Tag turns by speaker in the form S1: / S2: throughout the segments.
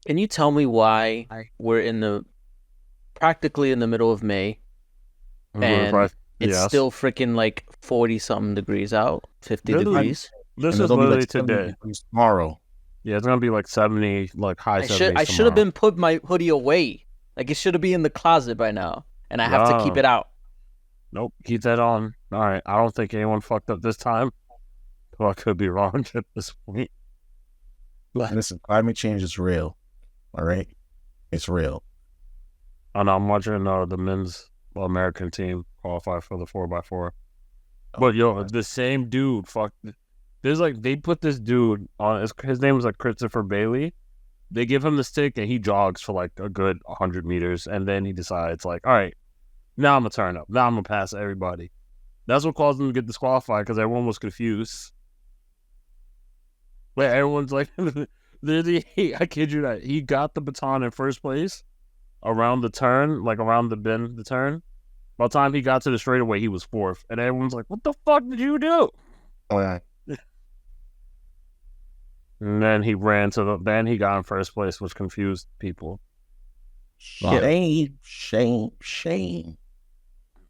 S1: Can you tell me why we're practically in the middle of May and it's
S2: Yes.
S1: still freaking like 40 something degrees out, 50
S2: Literally,
S1: degrees?
S2: this
S3: And it's
S2: is
S3: gonna be like
S2: literally
S3: 70
S2: today.
S3: degrees tomorrow.
S2: Yeah, it's gonna be like 70, like high
S1: I should
S2: 70s
S1: I should have
S2: tomorrow.
S1: been put my hoodie away. Like it should have been in the closet by now, and I have to keep
S2: No,
S1: it out.
S2: nope, keep that on. All right, I don't think anyone fucked up this time. Well, I could be wrong at this point.
S3: And listen, climate change is real. All right, it's real.
S2: I know I'm watching the men's American team qualify for the 4x4. But yo, the same dude, there's like they put this dude on. His name was like Christopher Bailey. They give him the stick and he jogs for like a good 100 meters, and then he decides like, all right, now I'm gonna turn up. Now I'm gonna pass everybody. That's what caused him to get disqualified because everyone was confused. But everyone's like, I kid you not, he got the baton in first place around the turn, like around the bend, the turn. By the time he got to the straightaway, he was fourth, and everyone's like, "What the fuck did you do?"
S3: Oh yeah.
S2: And then then he got in first place, which confused people.
S3: Shame, shame, shame.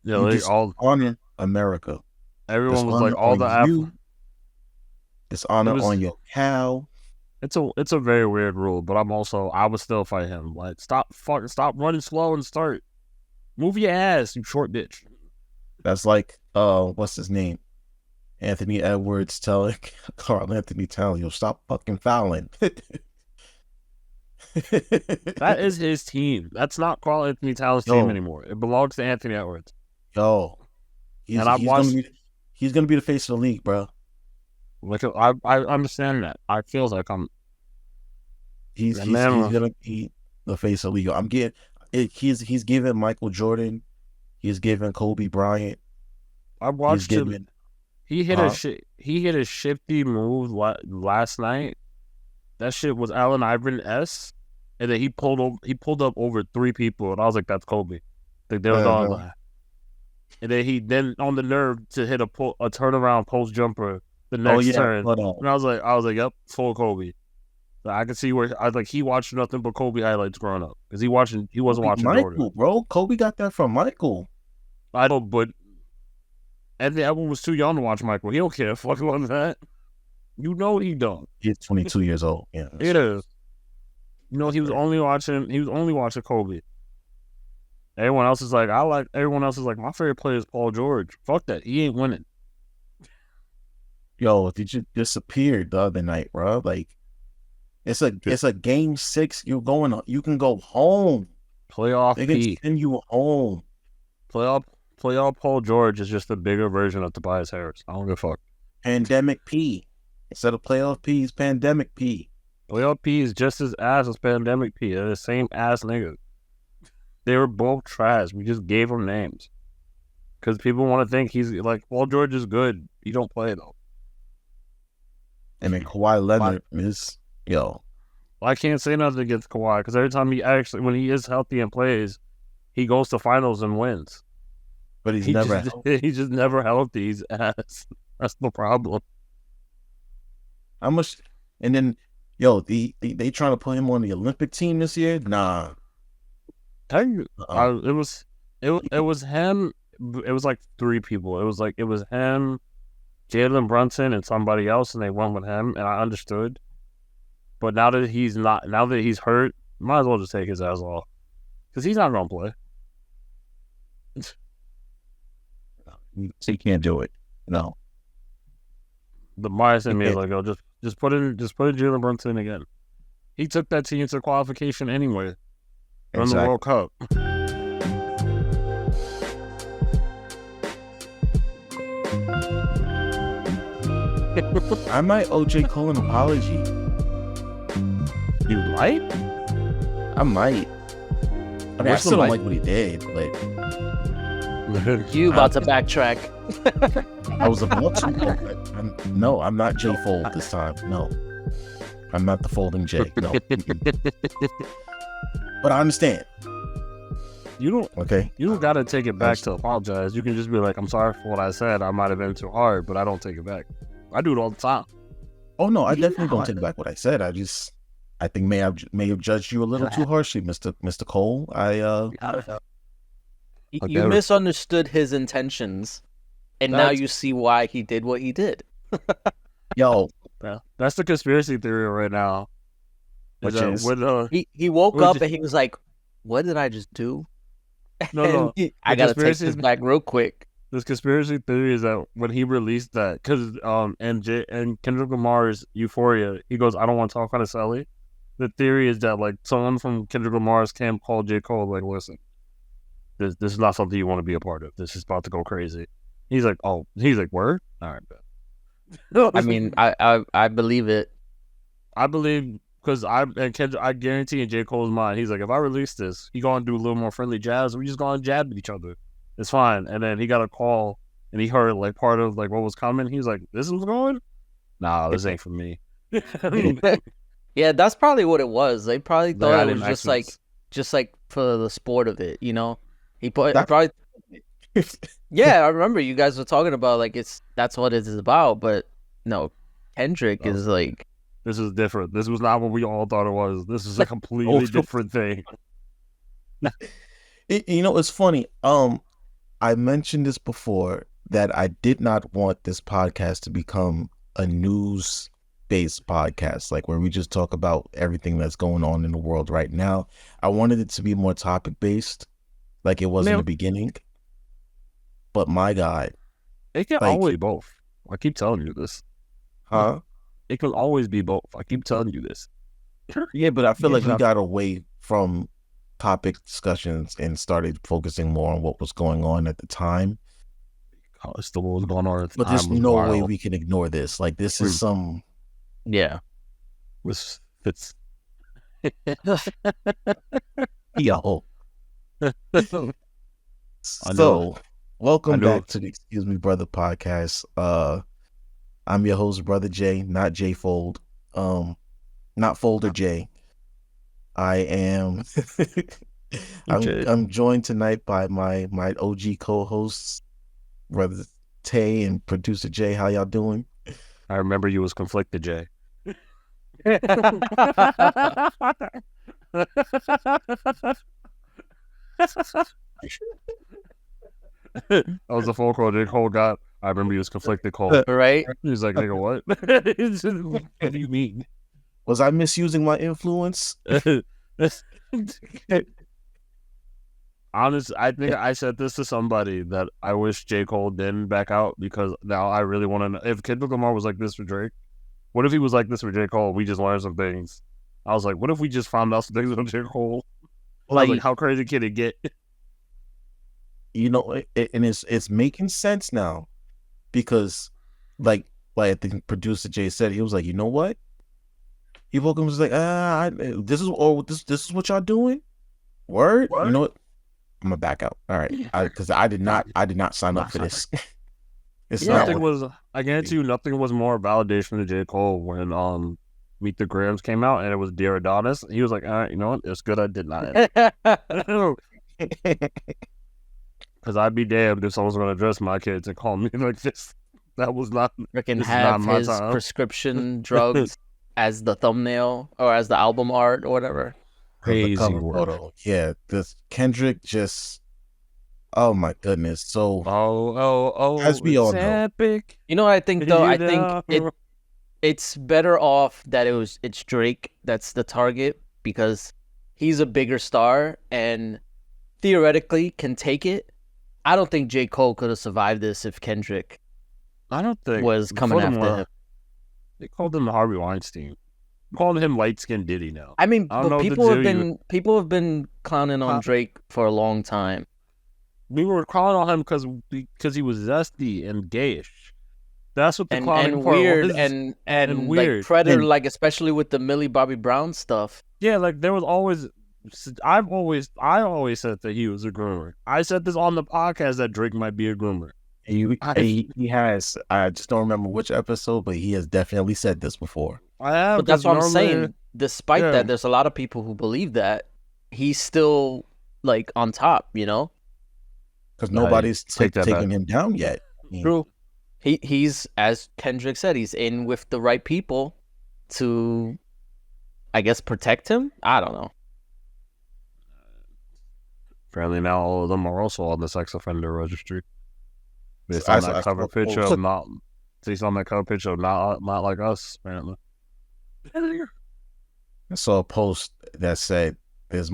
S2: Yeah,
S3: You
S2: like
S3: just honor America.
S2: everyone was
S3: Dishonor
S2: like, all
S3: on
S2: the
S3: you. Dishonor on your cow.
S2: It's a very weird rule, but I would still fight him. Like, stop running slow and start. Move your ass, you short bitch.
S3: That's like what's his name? Anthony Edwards telling Carl Anthony Towns, yo, stop fucking fouling.
S2: That is his team. That's not Carl Anthony Towns' team anymore. It belongs to Anthony Edwards.
S3: Yo, he's gonna be the face of the league, bro.
S2: Like I understand that. I feel like
S3: he's gonna be the face of the league. I'm getting it. He's giving Michael Jordan. He's giving Kobe Bryant.
S2: I watched him. He hit a shifty move last night. That shit was Allen Iverson-esque, and then he pulled up over 3 people, and I was like, "That's Kobe." Like they was all like, and then he on the nerve to hit a turnaround post jumper the next turn, and I was like, "Yep, full Kobe." So I could see where he watched nothing but Kobe highlights growing up because he wasn't watching
S3: Michael,
S2: Jordan.
S3: Bro. Kobe got that from Michael.
S2: I know, but Anthony Edwards was too young to watch Michael. He don't care. Fuck on that. You know he don't.
S3: He's 22 years old. Yeah,
S2: it is. You know he was only watching Kobe. Everyone else is like, my favorite player is Paul George. Fuck that. He ain't winning.
S3: Yo, he just disappeared the other night, bro. Like it's a game 6. You can go home.
S2: Playoff
S3: They
S2: P.
S3: can send you home.
S2: Playoff Paul George is just a bigger version of Tobias Harris. I don't give a fuck.
S3: Pandemic P. Instead of playoff P, is pandemic P.
S2: Playoff P is just as ass as pandemic P. They're the same ass niggas. They were both trash. We just gave them names. Because people want to think he's like, Paul George is good. He don't play though.
S3: I mean, Kawhi Leonard is, yo.
S2: Well, I can't say nothing against Kawhi because every time when he is healthy and plays, he goes to finals and wins.
S3: But he's
S2: just never healthy. He's ass. That's the problem.
S3: How much? And then, yo, they trying to put him on the Olympic team this year? Nah.
S2: It was him. It was like 3 people. It was him, Jalen Brunson, and somebody else, and they went with him, and I understood. But now that he's hurt, might as well just take his ass off because he's not gonna play.
S3: He can't do it. No.
S2: The bias in me is like, oh, just put in Jalen Brunson again. He took that team to qualification anyway from the World Cup.
S3: I might owe J. Cole an apology.
S2: You might?
S3: I might. I mean, I still don't like what he did, but
S1: you about to backtrack.
S3: I was about to. No, I'm not J. Fold this time. No. I'm not the folding J. No. But I understand.
S2: You don't gotta take it back to apologize. You can just be like, I'm sorry for what I said. I might have been too hard, but I don't take it back. I do it all the time.
S3: Oh no, I definitely don't take back what I said. I I think may have judged you a little too harshly, Mr. Cole.
S1: You misunderstood his intentions, and now you see why he did what he did.
S3: Yo,
S2: that's the conspiracy theory right now.
S3: Which is
S1: he woke up and he was like, "What did I just do?"
S2: No.
S1: I gotta take this back real quick.
S2: This conspiracy theory is that when he released that, because and Kendrick Lamar's Euphoria, he goes, "I don't want to talk on a celly." The theory is that like someone from Kendrick Lamar's camp called J. Cole, like, "Listen, this is not something you want to be a part of. This is about to go crazy." He's like, "Word? All right, bet."
S1: I mean, I believe it.
S2: I believe because I guarantee in J. Cole's mind, he's like, if I release this, he gonna do a little more friendly jabs. We just gonna jab at each other. It's fine. And then he got a call and he heard like part of like what was coming. He's like, "This is going? Nah, this ain't for me."
S1: Yeah, that's probably what it was. They probably thought it was just like for the sport of it, you know. Probably. Yeah, I remember you guys were talking about like that's what it is about, but no, Kendrick is like.
S2: This is different. This was not what we all thought it was. This is a completely different thing.
S3: It's funny. I mentioned this before that I did not want this podcast to become a news-based podcast, like where we just talk about everything that's going on in the world right now. I wanted it to be more topic-based, like it was in the beginning. But my God,
S2: it can always be both. I keep telling you this.
S3: Huh?
S2: It can always be both. I keep telling you this.
S3: Yeah, but I feel like we got away from topic discussions and started focusing more on what was going on at the time.
S2: It's the what was going on at the
S3: time. But there's no way we can ignore this. Like, this is some...
S1: Yeah.
S2: It's...
S3: Yo. So, welcome back to the Excuse Me Brother podcast. I'm your host, Brother J, not J Fold. Not Folder J. I am I'm joined tonight by my OG co-hosts, Brother Tay and Producer J. How y'all doing?
S2: I remember you was Conflicted J. That was the phone call J. Cole got. I remember he was Conflicted Cole.
S1: Right?
S2: He's like, "Nigga, what? What do you mean?
S3: Was I misusing my influence?"
S2: Honestly, I think I said this to somebody that I wish J. Cole didn't back out, because now I really want to know if Kendrick Lamar was like this for Drake. What if he was like this for J. Cole? We just learned some things. I was like, what if we just found out some things with J. Cole? I was like, how crazy can it get?
S3: You know, and it's making sense now, because like I think Producer Jay said, he was like, you know what? He woke up and was like, this is what y'all doing? Word? You know what? I'm gonna back out. All right, because I did not sign up for this.
S2: I guarantee you, nothing was more validation to J. Cole when Meet the Grams came out and it was Dear Adonis. He was like, all right, you know what? It's good I did not. Because I'd be damned if someone's going to address my kids and call me like this. That was not.
S1: Freaking have his prescription drugs as the thumbnail or as the album art or whatever.
S2: Crazy world.
S3: Yeah, this Kendrick just. Oh my goodness! So as we all know,
S2: epic.
S1: You know what I think though? I think it's better off that it's Drake that's the target, because he's a bigger star and theoretically can take it. I don't think J. Cole could have survived this if Kendrick was coming after him.
S2: They called him Harvey Weinstein. Called him light skinned Diddy now.
S1: I mean, but people have been clowning on Drake for a long time.
S2: We were calling on him because he was zesty and gayish. That's what the clowning
S1: and
S2: part
S1: weird
S2: was.
S1: and
S2: weird.
S1: Like Predator, like especially with the Millie Bobby Brown stuff.
S2: Yeah, like there was always. I always said that he was a groomer. I said this on the podcast that Drake might be a groomer.
S3: He has. I just don't remember which episode, but he has definitely said this before.
S2: I have.
S1: But that's what I'm saying. Despite that, there's a lot of people who believe that he's still like on top. You know,
S3: because nobody's taking him down yet.
S1: True. He's, as Kendrick said, he's in with the right people to I guess, protect him. I don't know.
S2: Apparently now all of them are also on the sex offender registry. Based on that cover picture of not like us, apparently.
S3: I saw a post that said this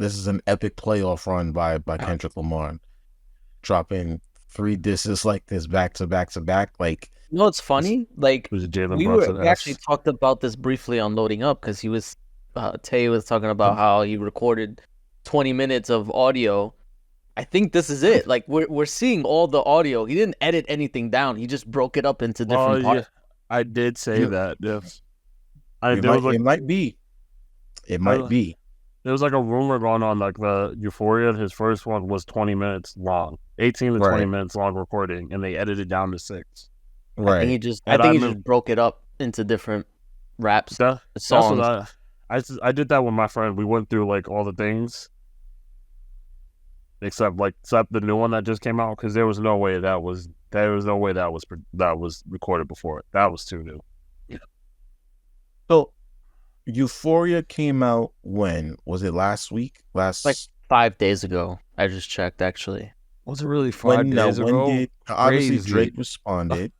S3: is an epic playoff run by Kendrick Lamar, dropping 3 disses like this back to back to back. Like,
S1: you know, it's funny. Like, we actually talked about this briefly on Loading Up because Tay was talking about how he recorded 20 minutes of audio. I think this is it. Like, we're seeing all the audio. He didn't edit anything down. He just broke it up into different parts.
S2: Yeah. I did say that. Yes.
S3: It might be.
S2: There was like a rumor going on, like the Euphoria, his first one was 20 minutes long, 18 to 20 minutes long recording, and they edited down to 6.
S1: Right. I think he just broke it up into different raps, songs.
S2: I did that with my friend. We went through like all the things, except the new one that just came out, because there was no way that was recorded before it. That was too new.
S3: Yeah. So, Euphoria came out when? Was it last week?
S1: Like 5 days ago. I just checked, actually.
S2: Was it really 5 days ago?
S3: Obviously, Drake responded.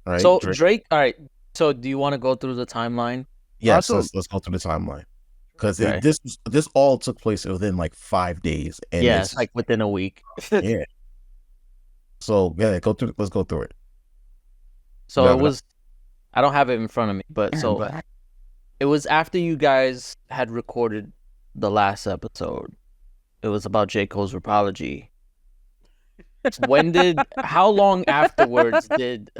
S3: Right?
S1: So Drake. All right. So do you want to go through the timeline?
S3: Yes, let's go through the timeline, because this all took place within like 5 days, and
S1: it's like within a week.
S3: Yeah. So let's go through it.
S1: So it was. I don't have it in front of me, but it was after you guys had recorded the last episode. It was about J. Cole's Rapology. How long afterwards did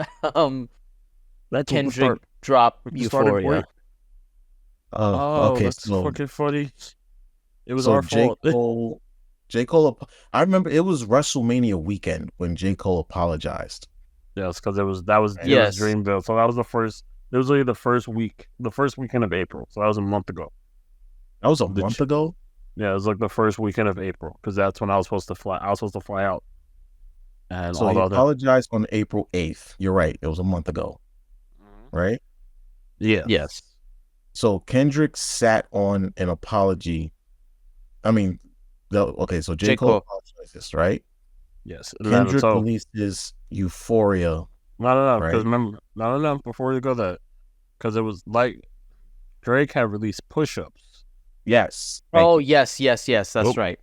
S1: Kendrick drop Euphoria?
S2: Okay, that's fucking funny. It was our fault.
S3: J. Cole, I remember it was WrestleMania weekend when J. Cole apologized.
S2: Yes, because it was Dreamville. So that was the first. It was really the first weekend of April. So that was a month ago.
S3: That was a month ago?
S2: Yeah, it was like the first weekend of April, because that's when I was supposed to fly. I was supposed to fly out. And
S3: so he apologized on April 8th. You're right. It was a month ago. Right?
S2: Yeah.
S1: Yes.
S3: So Kendrick sat on an apology. I mean, so J. Cole apologizes, right?
S2: Yes.
S3: Kendrick released his Euphoria.
S2: No. Because remember, no. Before you go that, because it was like Drake had released Push-Ups.
S3: Yes.
S1: Yes. That's right.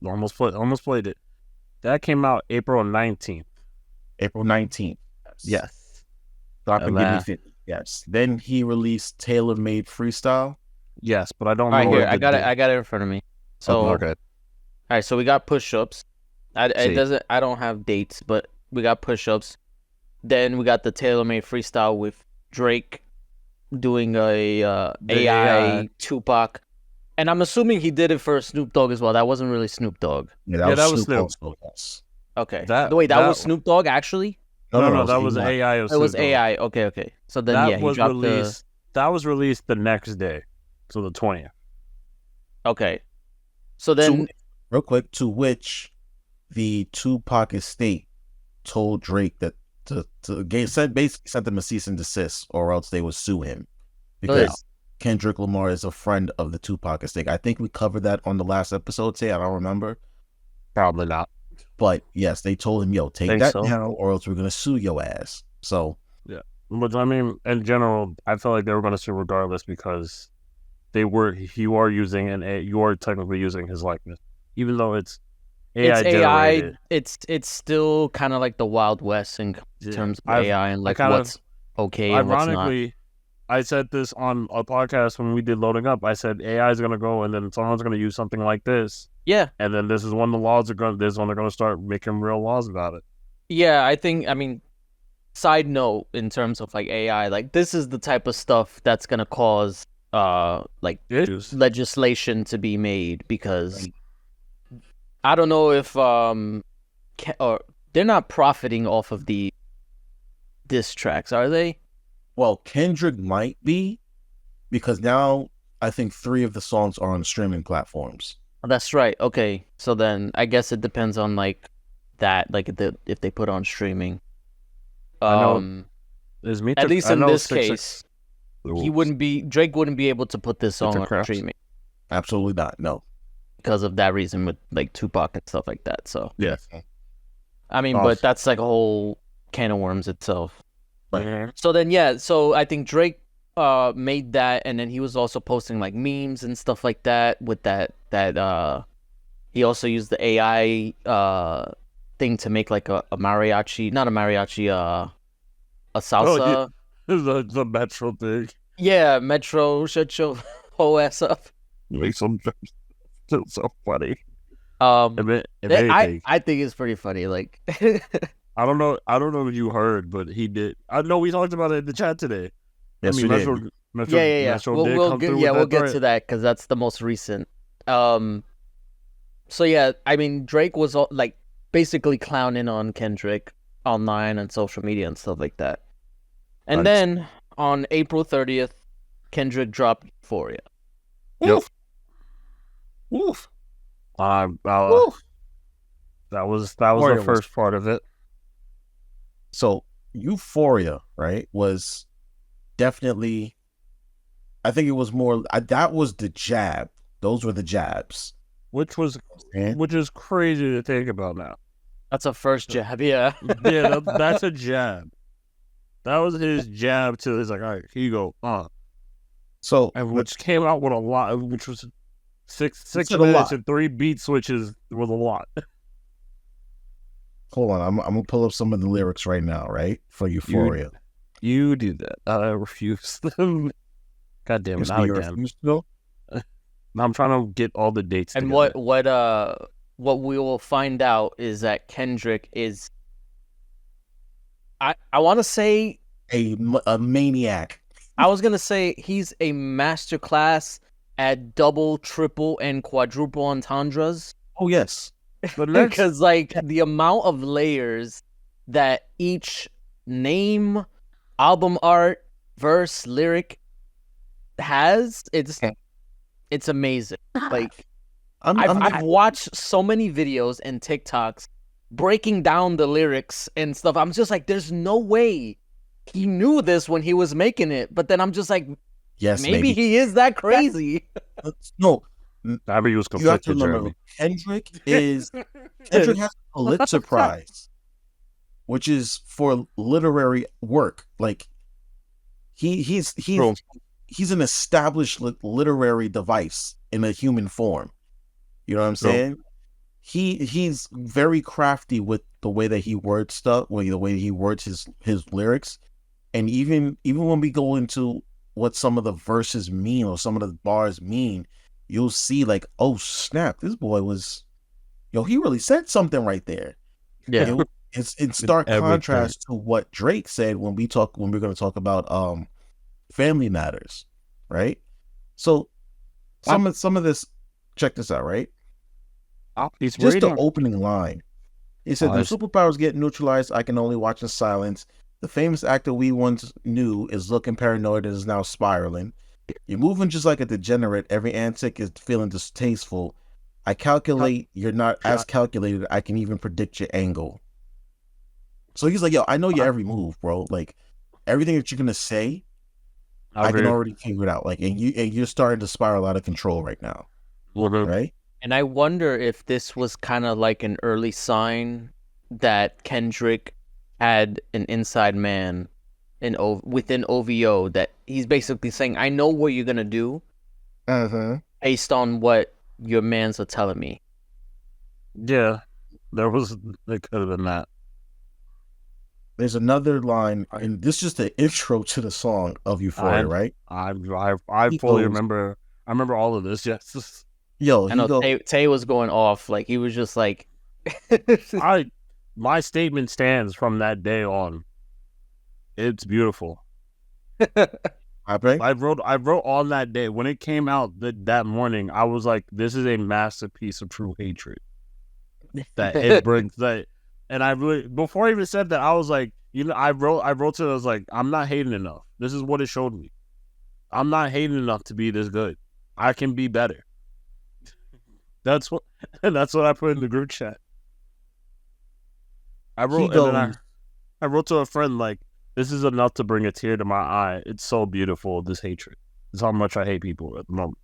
S2: Almost played it. That came out April 19th.
S3: April 19th.
S2: Yes.
S3: Dr. Give Me 50. Yes. Then he released Tailor Made Freestyle.
S2: Yes, but I don't know.
S1: All right, here, I got it in front of me. So
S2: okay.
S1: All right, so we got Push-Ups. I don't have dates, but we got Push-Ups. Then we got the Tailor Made Freestyle with Drake doing a AI Tupac. And I'm assuming he did it for Snoop Dogg as well. That wasn't really Snoop Dogg.
S3: Yeah, that was Snoop.
S1: Okay. That was Snoop Dogg, actually?
S2: No, that was AI.
S1: It was AI. Okay. So then, he dropped
S2: that was released the next day, so the 20th.
S1: Okay. So then...
S3: real quick, to which the Tupac estate told Drake that basically sent them a cease and desist, or else they would sue him. Because Kendrick Lamar is a friend of the Tupac estate. I think we covered that on the last episode, I don't remember.
S2: Probably not.
S3: But yes, they told him, take that down, or else we're going to sue your ass. So,
S2: yeah. But I mean, in general, I felt like they were going to sue regardless, because you are technically using his likeness. Even though it's AI generated.
S1: It's still kind of like the Wild West in terms of AI and like what's okay and what's not.
S2: Ironically, I said this on a podcast when we did Loading Up. I said AI is going to go, and then someone's going to use something like this.
S1: Yeah.
S2: And then this is when they're going to start making real laws about it.
S1: Yeah, I mean, side note in terms of like AI, like this is the type of stuff that's going to cause like
S2: issues.
S1: Legislation to be made, because I don't know if or they're not profiting off of the diss tracks, are they?
S3: Well, Kendrick might be, because now I think 3 of the songs are on streaming platforms.
S1: Oh, that's right. Okay, so then I guess it depends on like that, like if they put on streaming.
S2: At least in this case.
S1: Drake wouldn't be able to put this song on streaming.
S3: Absolutely not. No.
S1: Because of that reason with like Tupac and stuff like that. So
S2: yeah.
S1: I mean, but that's like a whole can of worms itself.
S2: Right.
S1: So then, so I think Drake made that, and then he was also posting like memes and stuff like that with that he also used the AI thing to make like a mariachi, not a mariachi, a salsa.
S2: The Metro thing.
S1: Yeah, Metro, shut your whole ass up.
S2: Makes them still so funny.
S1: I think it's pretty funny. Like,
S2: I don't know if you heard, but he did. I know we talked about it in the chat today.
S3: Yes, we did.
S1: Metro we'll get to that because that's the most recent. So yeah, I mean, Drake was like basically clowning on Kendrick online and social media and stuff like that. And then on April 30th, Kendrick dropped Euphoria.
S2: Yep. Oof. That was the first part of it.
S3: So Euphoria, right, was definitely. I think it was more. That was the jab. Those were the jabs.
S2: Which is crazy to think about now.
S1: That's a first jab, yeah.
S2: Yeah, that's a jab. That was his jab to his, like, all right, here you go.
S3: So,
S2: which came out with a lot, which was six minutes and 3 beat switches was a lot.
S3: Hold on, I'm gonna pull up some of the lyrics right now, right, for Euphoria.
S2: You do that. I refuse. God damn it! Not again. I'm trying to get all the dates.
S1: And
S2: together.
S1: what we will find out is that Kendrick is, I want to say
S3: a maniac.
S1: I was gonna say he's a masterclass at double, triple, and quadruple entendres.
S3: Oh yes,
S1: because like the amount of layers that each name, album art, verse, lyric has, it's amazing. Like I've watched so many videos and TikToks breaking down the lyrics and stuff. I'm just like, there's no way he knew this when he was making it. But then I'm just like, yes, maybe he is that crazy.
S3: No,
S2: he was
S3: you have to remember, Kendrick has a Pulitzer Prize, which is for literary work. Like he's an established literary device in a human form. You know what I'm saying? He's very crafty with the way that he words stuff, the way he words his lyrics, and even when we go into what some of the verses mean or some of the bars mean, you'll see like, oh snap, this boy was, he really said something right there.
S1: Yeah,
S3: it's in stark contrast to what Drake said when we're going to talk about Family Matters, right? So some of this, check this out, right? Just the opening line. He said, "The superpowers get neutralized. I can only watch in silence. The famous actor we once knew is looking paranoid and is now spiraling. You're moving just like a degenerate. Every antic is feeling distasteful. I calculate you're not as calculated. I can even predict your angle." So he's like, I know your every move, bro. Like everything that you're gonna say, I can already figure it out. Like, and you're starting to spiral out of control right now, right?
S1: And I wonder if this was kind of like an early sign that Kendrick had an inside man within OVO, that he's basically saying, I know what you're gonna do based on what your mans are telling me.
S2: Yeah, there could have been that.
S3: There's another line, and this is just the intro to the song of Euphoria, right?
S2: I fully remember. I remember all of this. Yes.
S1: I know Tay was going off. Like he was just like,
S2: my statement stands from that day on. It's beautiful.
S3: I
S2: wrote on that day when it came out that morning. I was like, this is a masterpiece of true hatred. That it brings that. And I really, before I even said that, I was like, I wrote to it, I was like, I'm not hating enough. This is what it showed me. I'm not hating enough to be this good. I can be better. That's what I put in the group chat. I wrote to a friend, like, This is enough to bring a tear to my eye. It's so beautiful, this hatred. It's how much I hate people at the moment.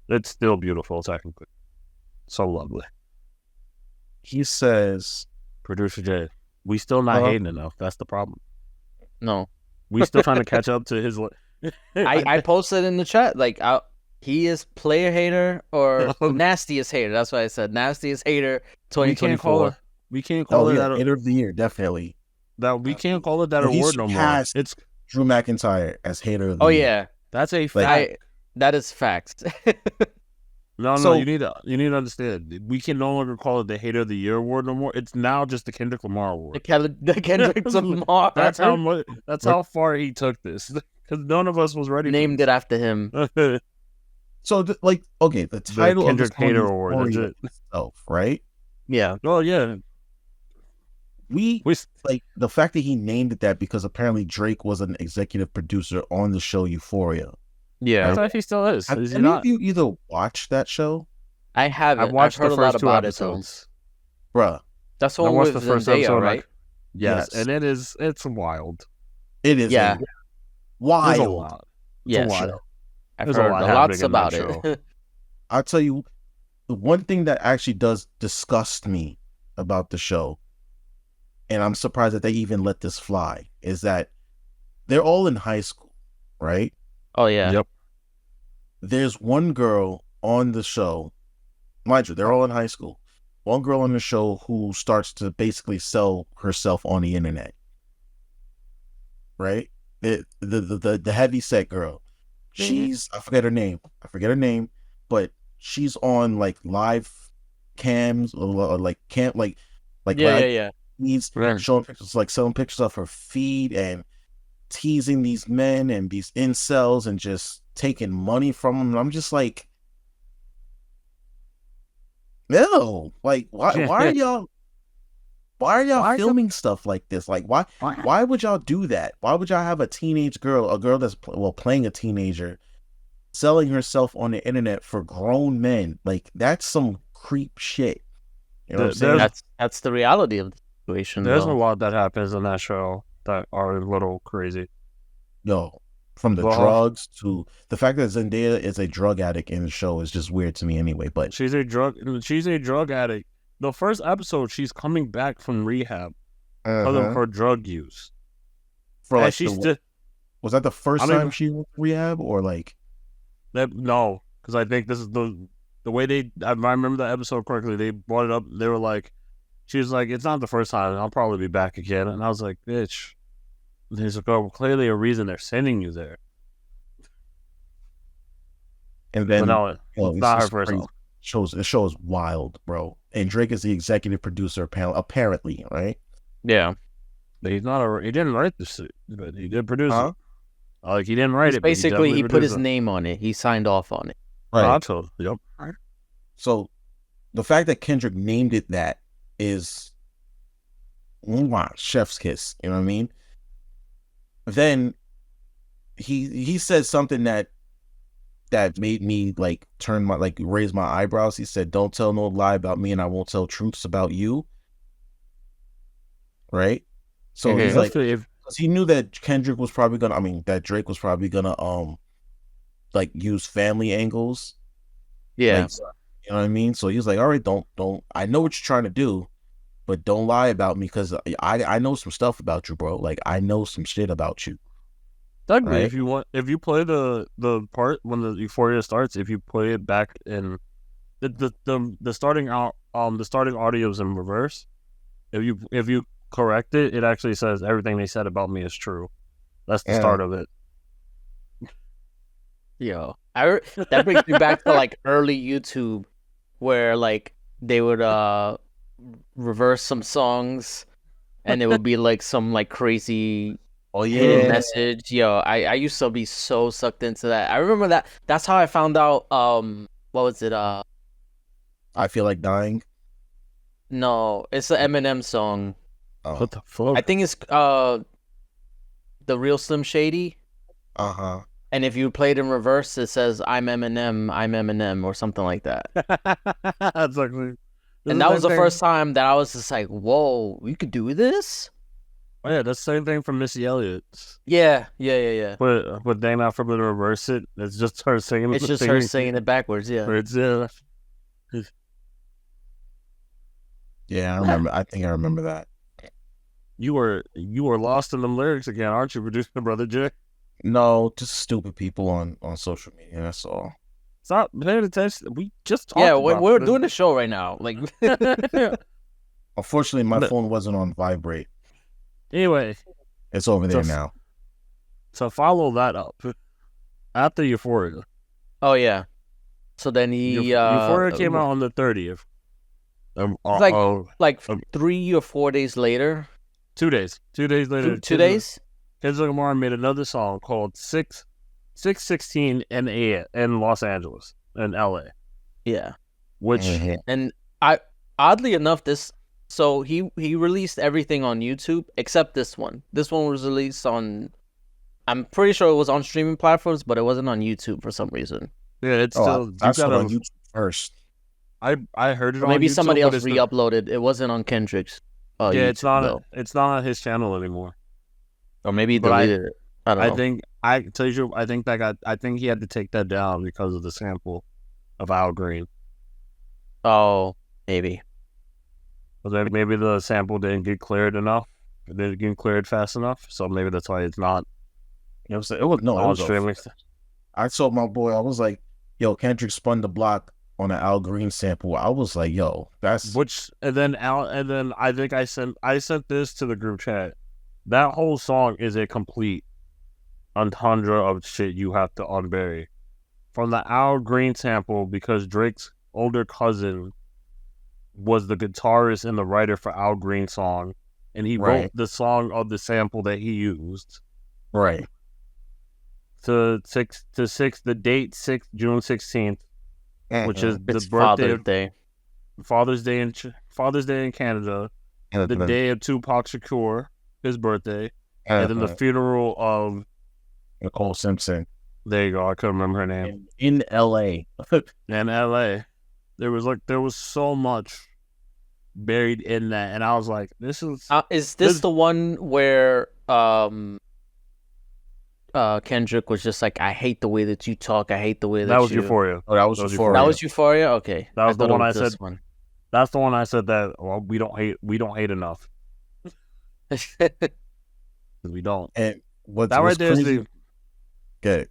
S2: It's still beautiful, technically. So lovely.
S3: He says,
S2: Producer J, we still not hating enough. That's the problem.
S1: No.
S2: We still trying to catch up to his...
S1: I posted in the chat, like, he is player hater or nastiest hater. That's what I said. Nastiest hater 2024.
S2: We can't call it that.
S3: Hater of the year, definitely.
S2: We can't call it that award no more.
S3: It's Drew McIntyre as hater of the year.
S1: Oh yeah,
S2: that's a fact.
S1: That is facts.
S2: No, you need to understand. We can no longer call it the hater of the year award no more. It's now just the Kendrick Lamar award.
S1: The Kendrick Lamar.
S2: That's how far he took this. Because none of us was ready.
S1: Named it after him.
S3: So, the title
S2: the Kendrick
S3: of
S2: Hater Award,
S3: itself, right?
S1: Yeah.
S2: Oh yeah.
S3: We like the fact that he named it that because apparently Drake was an executive producer on the show Euphoria.
S1: Yeah,
S2: I thought he still is.
S3: Have any of you either watched that show?
S1: I haven't.
S2: I've
S1: heard
S2: the
S1: a lot
S2: first two
S1: about
S2: episodes.
S3: Bruh.
S1: That's the one with
S2: the first
S1: Zendaya,
S2: episode,
S1: right?
S2: Yes, and it's wild.
S3: It is.
S1: Yeah.
S3: Wild.
S2: There's a lot.
S1: Yeah,
S2: sure.
S1: I've
S2: There's
S1: heard
S2: a
S1: lots about it.
S3: I'll tell you, the one thing that actually does disgust me about the show, and I'm surprised that they even let this fly, is that they're all in high school, right?
S1: Oh, yeah.
S2: Yep.
S3: There's one girl on the show, mind you, they're all in high school. One girl on the show who starts to basically sell herself on the internet, right? The heavy set girl. She's I forget her name, but she's on like live cams or like
S1: Yeah.
S3: He's showing pictures, like selling pictures of her feed and teasing these men and these incels and just taking money from them. And I'm just like, no, like why are y'all filming stuff like this? Like why would y'all do that? Why would y'all have a girl that's playing a teenager, selling herself on the internet for grown men? Like that's some creep shit. You know what I'm saying?
S1: That's the reality of the situation.
S2: There's a lot that happens in that show that are a little crazy.
S3: Yo, from the drugs to the fact that Zendaya is a drug addict in the show is just weird to me anyway. But
S2: she's a drug addict. The first episode, she's coming back from rehab because of her drug use.
S3: Was that the first time she went to rehab or like?
S2: No, because I think this is the way I remember the episode correctly. They brought it up. They were like, she was like, "It's not the first time. I'll probably be back again." And I was like, "Bitch." There's clearly a reason they're sending you there.
S3: And then,
S2: it's not her first time.
S3: The show is wild, bro. And Drake is the executive producer, apparently, right?
S1: Yeah.
S2: But he didn't write this, but he did produce it. Like, he didn't write it.
S1: Basically, he put his name on it. He signed off on it.
S3: Right.
S2: Yep.
S3: So, the fact that Kendrick named it that is, chef's kiss. You know what I mean? Then he said something that made me like raise my eyebrows. He said, "Don't tell no lie about me, and I won't tell truths about you." Right? So he's like, because he knew that Kendrick was probably that Drake was probably gonna like use family angles.
S1: Yeah,
S3: like, you know what I mean. So he was like, "All right, don't. I know what you're trying to do, but don't lie about me because I know some stuff about you, bro. Like I know some shit about you."
S2: Technically, right? if you play the part when the Euphoria starts, if you play it back in the starting audio is in reverse. If you correct it, it actually says everything they said about me is true. That's the start of it.
S1: Yo, that brings me back to like early YouTube, where like they would reverse some songs, and it would be like some like crazy hidden message. Yo, I used to be so sucked into that. I remember that. That's how I found out. What was it?
S3: I Feel Like Dying.
S1: No, it's the Eminem song.
S3: Oh.
S2: What the fuck?
S1: I think it's The Real Slim Shady. And if you play it in reverse, it says I'm Eminem, or something like that.
S2: That's actually.
S1: And that was the first time that I was just like, whoa, you could do this?
S2: Oh yeah, that's the same thing from Missy Elliott.
S1: Yeah.
S2: But they not from to reverse it. It's just her singing.
S1: It's just her singing it backwards. Yeah.
S2: It's
S3: Yeah, I remember. I think I remember that.
S2: You were lost in them lyrics again, aren't you, producer Brother J?
S3: No, just stupid people on social media. That's all.
S2: Stop paying attention. We just talked.
S1: Yeah,
S2: about
S1: we're doing the show right now. Like,
S3: unfortunately, my phone wasn't on vibrate.
S2: Anyway,
S3: it's over there now.
S2: So follow that up after Euphoria.
S1: Oh yeah. So then
S2: Euphoria came out on the 30th.
S1: Like 3 or 4 days later.
S2: 2 days. 2 days later.
S1: 2 days.
S2: Kendrick Lamar made another song called 616 in Los Angeles in LA.
S1: Yeah.
S2: Which
S1: and oddly enough, so he released everything on YouTube except this one. This one was released on, I'm pretty sure it was on streaming platforms, but it wasn't on YouTube for some reason.
S2: Yeah, it's still
S3: I saw it on YouTube first.
S2: I heard it
S1: or
S2: on
S1: maybe
S2: YouTube,
S1: somebody else re-uploaded. It wasn't on Kendrick's.
S2: Yeah,
S1: YouTube,
S2: it's not. It's not on his channel anymore.
S1: Or maybe he deleted it. I don't know.
S2: I tell you, I think he had to take that down because of the sample of Al Green.
S1: Oh, maybe.
S2: But then maybe the sample didn't get cleared enough. It didn't get cleared fast enough. So maybe that's why it's not.
S3: You know what I'm saying? It was streaming. I saw my boy. I was like, yo, Kendrick spun the block on an Al Green sample. I was like, yo, that's
S2: and then I think I sent this to the group chat. That whole song is a complete entendre of shit you have to unbury. From the Al Green sample, because Drake's older cousin was the guitarist and the writer for Al Green song, and he wrote the song of the sample that he used.
S3: Right.
S2: The date June 16th, which is the birthday Father's Day in Canada, the day of Tupac Shakur, his birthday, and then the funeral of
S3: Nicole Simpson.
S2: There you go. I couldn't remember her name.
S3: In L.A.
S2: In L.A. There was so much buried in that, and I was like, "This is."
S1: Is this the one where Kendrick was just like, "I hate the way that you talk. I hate the way that
S2: was Euphoria.
S3: Oh, that was Euphoria.
S1: That was Euphoria. Okay,
S2: that was the one I said. That's the one I said that. Well, we don't hate enough. We don't.
S3: And what's
S2: right there
S3: crazy?
S2: is
S3: Okay.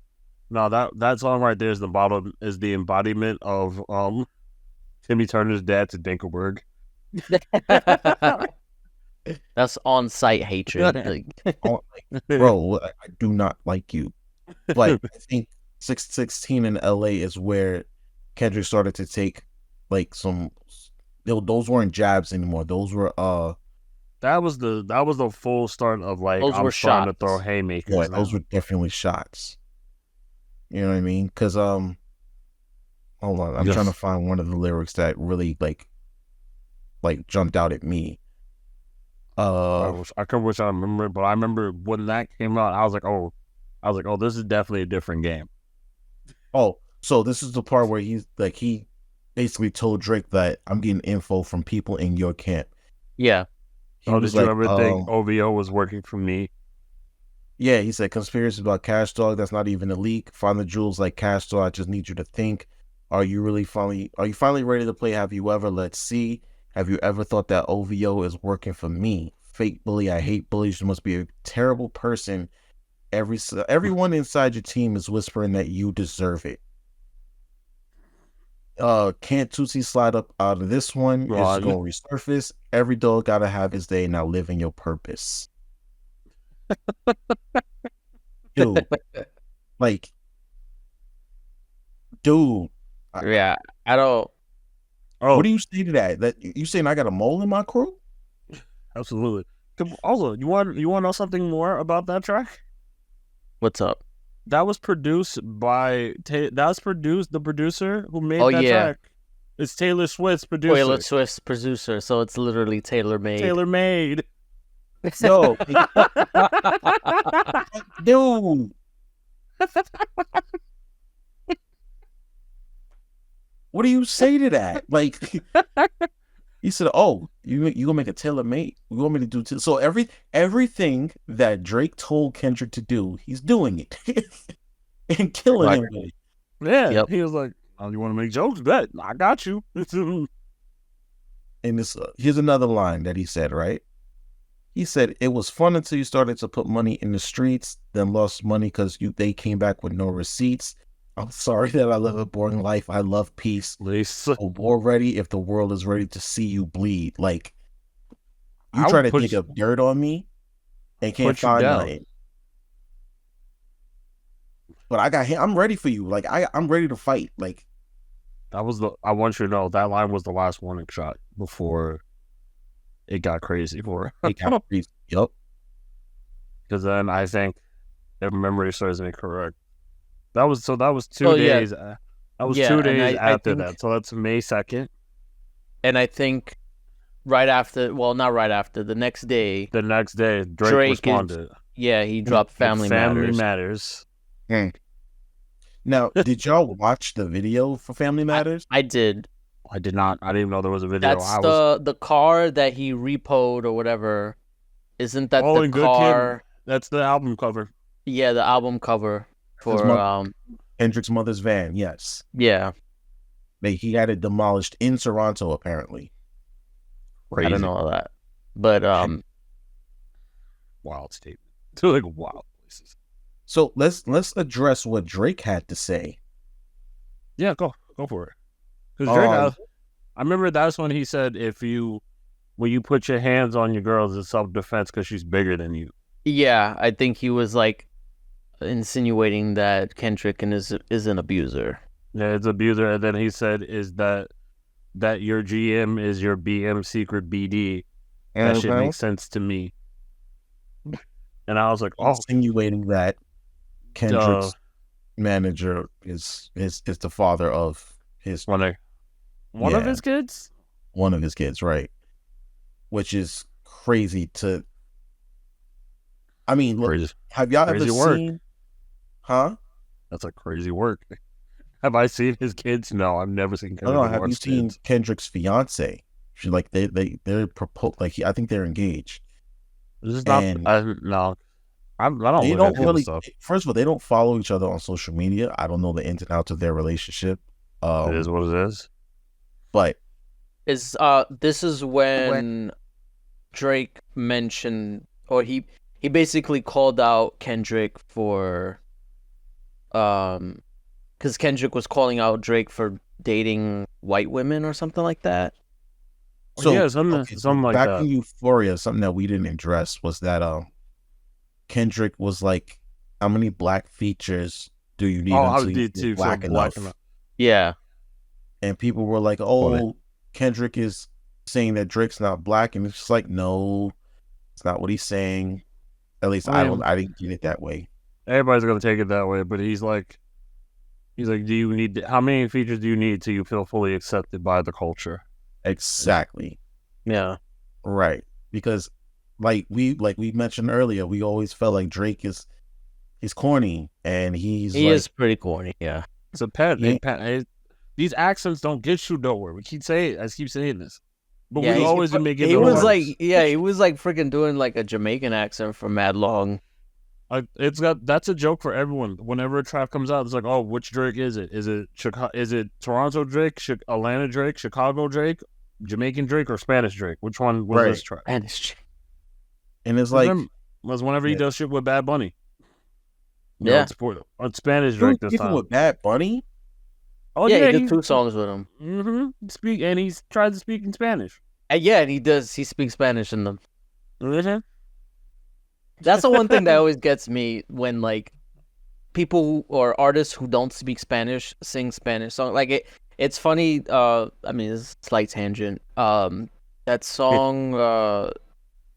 S2: No, that song right there is the embodiment of Timmy Turner's dad to Dinkelberg.
S1: That's on-site hatred.
S3: Bro, I do not like you. But I think 616 in LA is where Kendrick started to take like some. Those weren't jabs anymore. Those were
S2: That was the full start of like
S1: those
S2: I'm
S1: were
S2: trying
S1: shots.
S2: to throw haymakers.
S3: Yeah, those were definitely shots. You know what I mean? Because hold on, I'm trying to find one of the lyrics that really like jumped out at me.
S2: I wish I remember, but I remember when that came out, I was like, oh, this is definitely a different game.
S3: Oh, so this is the part where he basically told Drake that I'm getting info from people in your camp.
S1: Yeah.
S2: Did you ever think OVO was working for me?
S3: Yeah, he said conspiracy about Cash Dog. That's not even a leak. Find the jewels like Cash Dog. I just need you to think. Are you finally ready to play? Have you ever? Let's see. Have you ever thought that OVO is working for me? Fake bully. I hate bullies. You must be a terrible person. Everyone inside your team is whispering that you deserve it. Can't Tootsie slide up out of this one? It's gonna resurface. Every dog gotta have his day. Now live in your purpose. Dude.
S1: Yeah, I don't.
S3: Oh, what do you say to that? That you saying I got a mole in my crew?
S2: Absolutely. Also, you want to know something more about that track?
S1: What's up?
S2: That was produced by the producer who made that track. It's Taylor Swift's producer.
S1: Taylor Swift's producer, so it's literally tailor-made.
S2: Tailor-made.
S3: Yo, dude. What do you say to that? Like, He said, "Oh, you gonna make a tailor-made? You want me to do so everything that Drake told Kendrick to do, he's doing it and killing him with it."
S2: Yeah, yep. He was like, "Oh, you want to make jokes? Bet I got you."
S3: And this here's another line that he said. Right? He said, "It was fun until you started to put money in the streets, then lost money because they came back with no receipts. I'm sorry that I live a boring life. I love peace. A war ready if the world is ready to see you bleed." Like, you try to dig up dirt on me and can't find nothing. But I got him. I'm ready for you. Like, I'm ready to fight. Like,
S2: I want you to know that line was the last warning shot before it got crazy for her.
S3: It got crazy. Yep.
S2: Because then I think, if memory serves me correct, that was 2 days. That was 2 days after that. So that's May 2nd.
S1: And I think right after, well, not right after, the next day.
S2: The next day, Drake responded.
S1: He dropped Family
S2: Matters.
S3: Now, did y'all watch the video for Family Matters?
S1: I did.
S2: I did not. I didn't even know there was a video.
S1: That's the car that he repoed or whatever. Isn't that the car?
S2: That's the album cover.
S1: Yeah, the album cover for
S3: Kendrick's mother's van. Yes.
S1: Yeah.
S3: He had it demolished in Toronto, apparently.
S1: Crazy. I don't know all that, but
S2: wild statement. Two like wild places.
S3: So let's address what Drake had to say.
S2: Yeah, go for it. Because Drake, I remember that's when he said, when you put your hands on your girls, it's self-defense because she's bigger than you.
S1: Yeah, I think he was like insinuating that Kendrick is an abuser.
S2: Yeah, it's abuser. And then he said, "Is that your GM is your BM secret BD?" That shit makes sense to me. And I was like, "Oh,
S3: insinuating that Kendrick's manager is the father of his
S2: one of his kids."
S3: One of his kids, right? Which is crazy to. I mean, look, have y'all ever seen? Huh?
S2: That's a crazy work. Have I seen his kids? No, I've never seen Kendrick Lamar's
S3: have you seen
S2: kids. Kendrick's
S3: fiance? She they're proposed. Like I think they're engaged.
S2: This is not. No, I don't.
S3: They don't really. First of all, they don't follow each other on social media. I don't know the ins and outs of their relationship.
S2: It is what it is.
S3: But
S1: this is when Drake mentioned, or he basically called out Kendrick for, because Kendrick was calling out Drake for dating white women or something like that.
S2: So yeah, something like that.
S3: Back in Euphoria, something that we didn't address was that Kendrick was like, "How many black features do you need until you're black enough?"
S1: Yeah,
S3: and people were like, "Oh, Kendrick is saying that Drake's not black," and it's just like, no, it's not what he's saying. At least I didn't get it that way.
S2: Everybody's gonna take it that way, but he's like, do you need how many features do you need till you feel fully accepted by the culture?
S3: Exactly.
S1: Yeah.
S3: Right. Because like we mentioned earlier, we always felt like Drake he's corny, and he
S1: is pretty corny. Yeah.
S2: It's a pet. These accents don't get you nowhere. We keep saying, I keep saying this, but we always been making.
S1: He was like freaking doing like a Jamaican accent for mad long.
S2: That's a joke for everyone. Whenever a track comes out, it's like, oh, which Drake is it? Is it Toronto Drake, Atlanta Drake, Chicago Drake, Jamaican Drake, or Spanish Drake? Which one was this track?
S1: Spanish.
S3: And it's like,
S2: was whenever he does shit with Bad Bunny.
S1: It's
S2: Spanish Drake this time.
S3: With Bad Bunny.
S1: Oh yeah, he did 2 songs with him.
S2: Mm-hmm. And he's tried to speak in Spanish.
S1: And he does. He speaks Spanish in them.
S2: Mm-hmm.
S1: That's the one thing that always gets me when like people or artists who don't speak Spanish sing Spanish songs. Like it's funny. I mean, it's a slight tangent. That song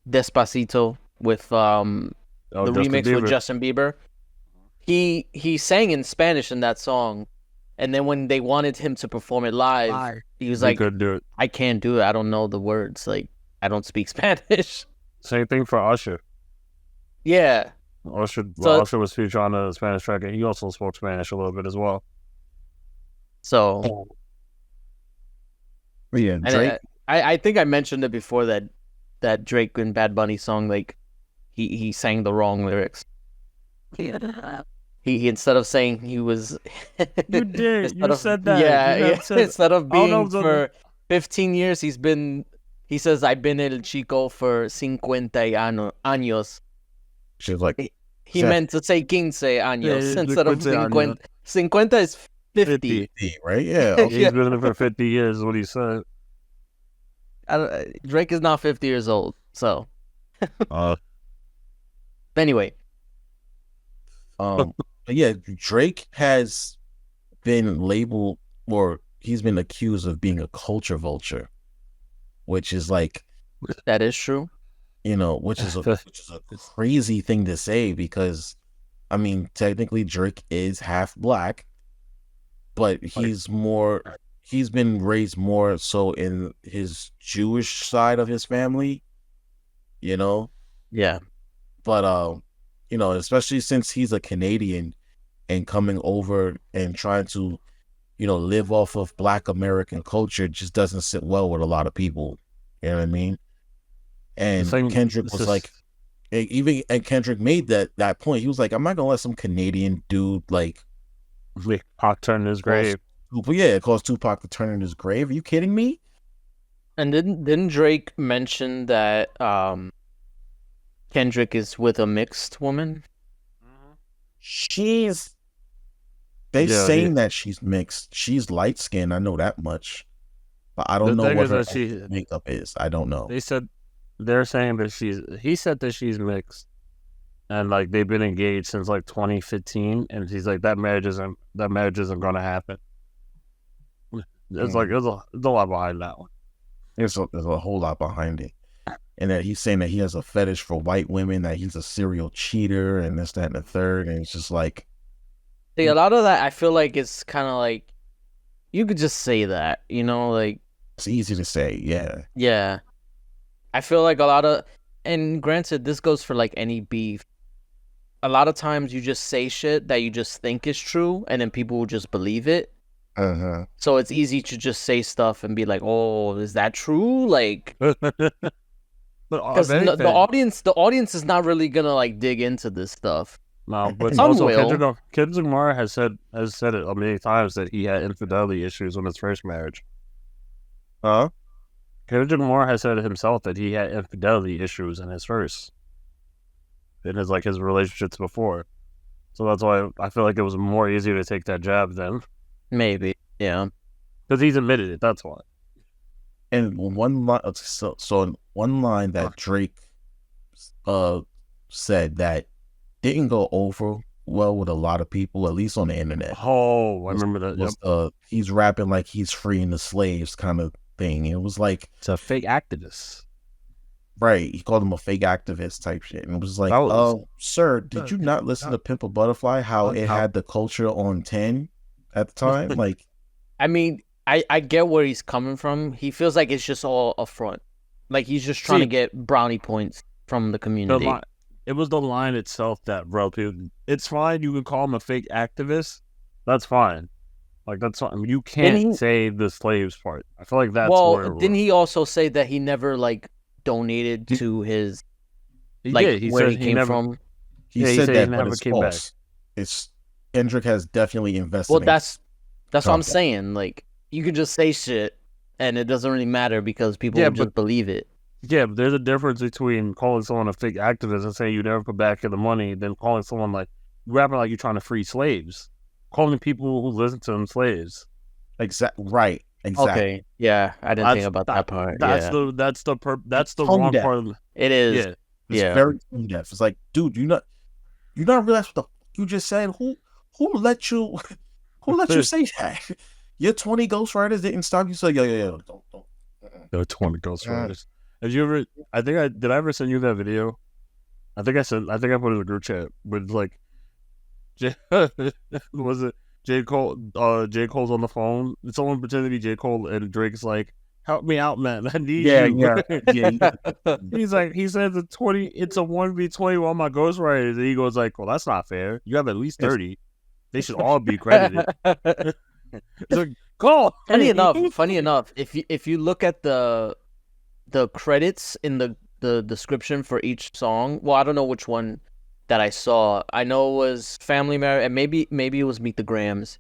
S1: Despacito with the remix with Justin Bieber. He sang in Spanish in that song, and then when they wanted him to perform it live, he was like,
S2: couldn't do it.
S1: "I can't do it. I don't know the words. Like I don't speak Spanish."
S2: Same thing for Usher.
S1: Yeah.
S2: Usher was featured on a Spanish track, and he also spoke Spanish a little bit as well.
S1: So,
S3: yeah,
S1: I think I mentioned it before that Drake and Bad Bunny song, like he sang the wrong lyrics. He instead of saying he was
S2: You did. You said that.
S1: Yeah.
S2: Said,
S1: instead of being
S2: know,
S1: for 15 years, he says I've been el chico for 50 años.
S3: She's like
S1: he meant to say 15 años instead of 50. 50 is 50,
S3: right? Yeah.
S2: Okay. He's been in it for 50 years. Is what he said.
S1: Drake is not 50 years old, so. Anyway.
S3: Yeah, Drake has been labeled, or he's been accused of being a culture vulture, which is like,
S1: that is true.
S3: You know, which is a crazy thing to say, because I mean, technically Drake is half black, but he's been raised more so in his Jewish side of his family, you know?
S1: Yeah.
S3: But you know, especially since he's a Canadian and coming over and trying to, you know, live off of Black American culture just doesn't sit well with a lot of people. You know what I mean? And Kendrick was like, Kendrick made that point. He was like, I'm not gonna let some Canadian dude like
S2: Tupac turn in his grave.
S3: Cause Tupac to turn in his grave. Are you kidding me?
S1: And didn't Drake mention that Kendrick is with a mixed woman?
S3: They're saying that she's mixed. She's light skinned. I know that much, but I don't know what her makeup is. I don't know.
S2: They're saying that he said that she's mixed, and like they've been engaged since like 2015, and he's like that marriage isn't going to happen. It's like there's a lot behind that one.
S3: There's a whole lot behind it, and that he's saying that he has a fetish for white women, that he's a serial cheater, and this, that, and the third, and it's just like.
S1: See, a lot of that I feel like it's kind of like you could just say that, you know, like
S3: it's easy to say, yeah.
S1: Yeah. I feel like a lot of, and granted, this goes for like any beef. A lot of times you just say shit that you just think is true, and then people will just believe it. So it's easy to just say stuff and be like, "Oh, is that true?" Like, because the audience is not really gonna like dig into this stuff.
S2: No, but also Kendrick Lamar has said it many times that he had infidelity issues in his first marriage. Kendrick Lamar has said himself that he had infidelity issues in his relationships before. So that's why I feel like it was more easy to take that jab then.
S1: Maybe, yeah.
S2: Because he's admitted it, that's why.
S3: And one line, so one line that Drake said that didn't go over well with a lot of people, at least on the internet.
S2: Oh, I remember that.
S3: He's rapping like he's freeing the slaves kind of thing. It was like
S2: it's a fake activist,
S3: right? He called him a fake activist type shit, and it was like, sir, did you not listen to Pimp a Butterfly? How it had the culture on 10 at the time? Like,
S1: I mean, I get where he's coming from. He feels like it's just all a front, like he's just trying to get brownie points from the community.
S2: It was the line itself that it's fine. You can call him a fake activist. That's fine. Like, that's fine. You can't say the slaves part. I feel like that's
S1: didn't he also say that he never like donated to his where he came from?
S3: He said that, but it's false. It's Kendrick has definitely invested.
S1: Well, that's what I'm saying. Like, you could just say shit and it doesn't really matter because people will just believe it.
S2: Yeah, but there's a difference between calling someone a fake activist and saying you never put back in the money than calling someone like rapping like you're trying to free slaves. Calling people who listen to them slaves.
S3: Right. Exactly.
S1: Okay. Yeah, I didn't think about that part. That's
S2: the wrong part of
S1: it. Is.
S3: It's very tone deaf. It's like, dude, you not realize what the you just said? Who let you say that? Your 20 ghostwriters didn't stop you. So don't.
S2: There are 20 ghostwriters. Have you ever? Did I ever send you that video? I think I put it in the group chat. But like, was it J. Cole? J. Cole's on the phone. Someone pretended to be J. Cole, and Drake's like, "Help me out, man! I need you." Yeah. He's like, he says it's 20. It's a 1v20 on my ghostwriters, and he goes like, "Well, that's not fair. You have at least 30. They should all be credited." It's like, call.
S1: Funny enough, if you look at the credits in the description for each song, well, I don't know which one that I saw. I know it was Family Matter, and maybe it was Meet the Grams.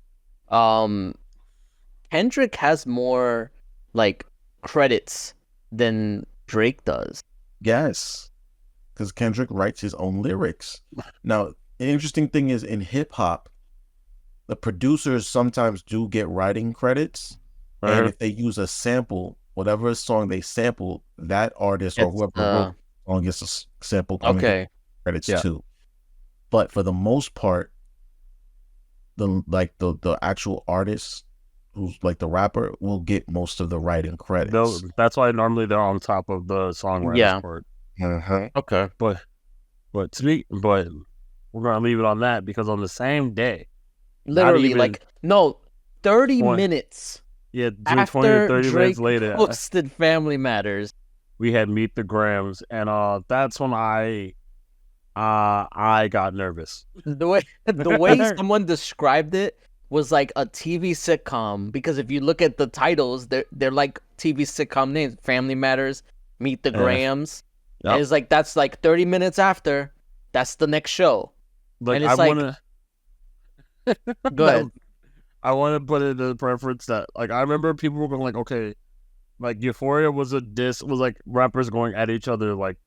S1: Kendrick has more like credits than Drake does.
S3: Yes, because Kendrick writes his own lyrics. Now, an interesting thing is in hip hop, the producers sometimes do get writing credits, and if they use a sample, whatever song they sample, that artist or whoever wrote the song gets a sample credits too. But for the most part, the actual artist, who's like the rapper, will get most of the writing credits.
S2: That's why normally they're on top of the songwriter's part.
S1: Okay,
S2: but we're gonna leave it on that because on the same day,
S1: literally 30 minutes.
S2: Yeah,
S1: after
S2: 20 or 30
S1: Drake
S2: minutes later,
S1: posted Family Matters,
S2: we had Meet the Grams, and that's when I got nervous.
S1: The way someone described it was like a TV sitcom, because if you look at the titles, they're like TV sitcom names: Family Matters, Meet the Grams. Yep. And it's like that's like 30 minutes after. That's the next show.
S2: Like,
S1: and it's go ahead.
S2: I want to put it in the preference that, like, I remember people were going like, okay, like Euphoria was a diss, was like rappers going at each other like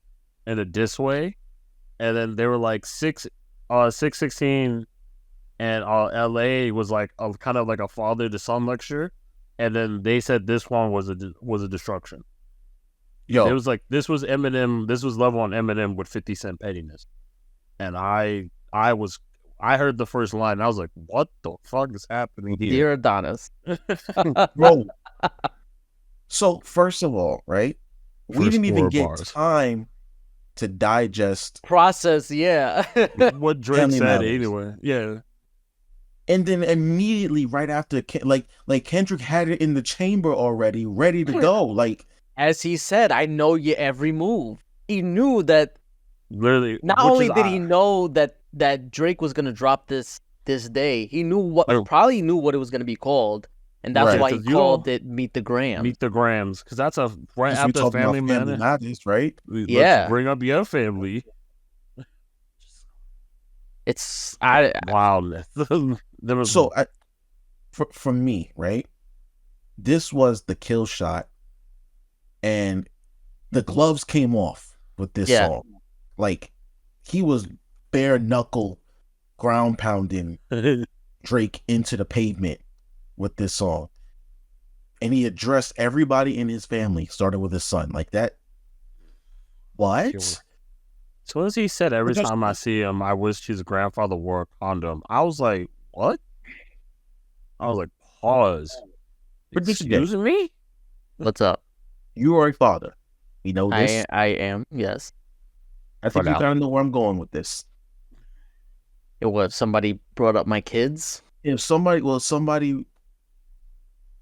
S2: in a diss way, and then they were like 616 and LA was like a kind of like a father to son lecture, and then they said this one was a destruction. Yo, it was like this was Eminem, this was level on Eminem with 50 Cent pettiness, and I heard the first line and I was like, what the fuck is happening here?
S1: Dear Adonis.
S3: Bro. So first of all, right? We didn't even get time to
S1: process,
S2: what Drake said anyway. Yeah.
S3: And then immediately right after, like Kendrick had it in the chamber already, ready to go. Like,
S1: as he said, I know your every move. He knew that.
S2: Literally,
S1: not only did he know that Drake was gonna drop this day, he knew probably knew what it was gonna be called, and that's why he called it Meet the Grams.
S2: Meet the Grams, because that's right after Family
S3: Matters, right?
S2: Let's bring up your family.
S1: It's
S2: wildness.
S3: So, for me, right? This was the Killshot, and the gloves came off with this song. Like, he was bare knuckle ground pounding Drake into the pavement with this song, and he addressed everybody in his family, starting with his son. Like that. What?
S2: As soon as he said, every time I see him, I wish his grandfather wore a condom, I was like, what? I was like, pause. Excuse me?
S1: What's up?
S3: You are a father. You know this?
S1: I am, yes.
S3: I think you kind of know where I'm going with this.
S1: It was somebody brought up my kids.
S3: If somebody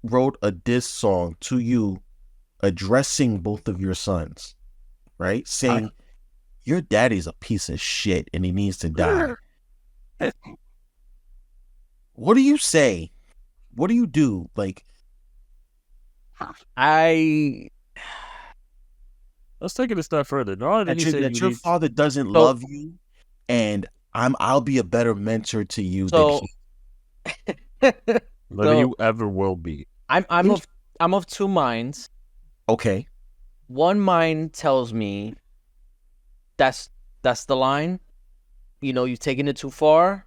S3: wrote a diss song to you addressing both of your sons, right? Saying, your daddy's a piece of shit and he needs to die. What do you say? What do you do? Like,
S2: let's take it a step further.
S3: That your father doesn't love you, and I'll be a better mentor to you than
S2: you ever will be.
S1: I'm of two minds.
S3: Okay.
S1: One mind tells me that's the line. You know, you've taken it too far,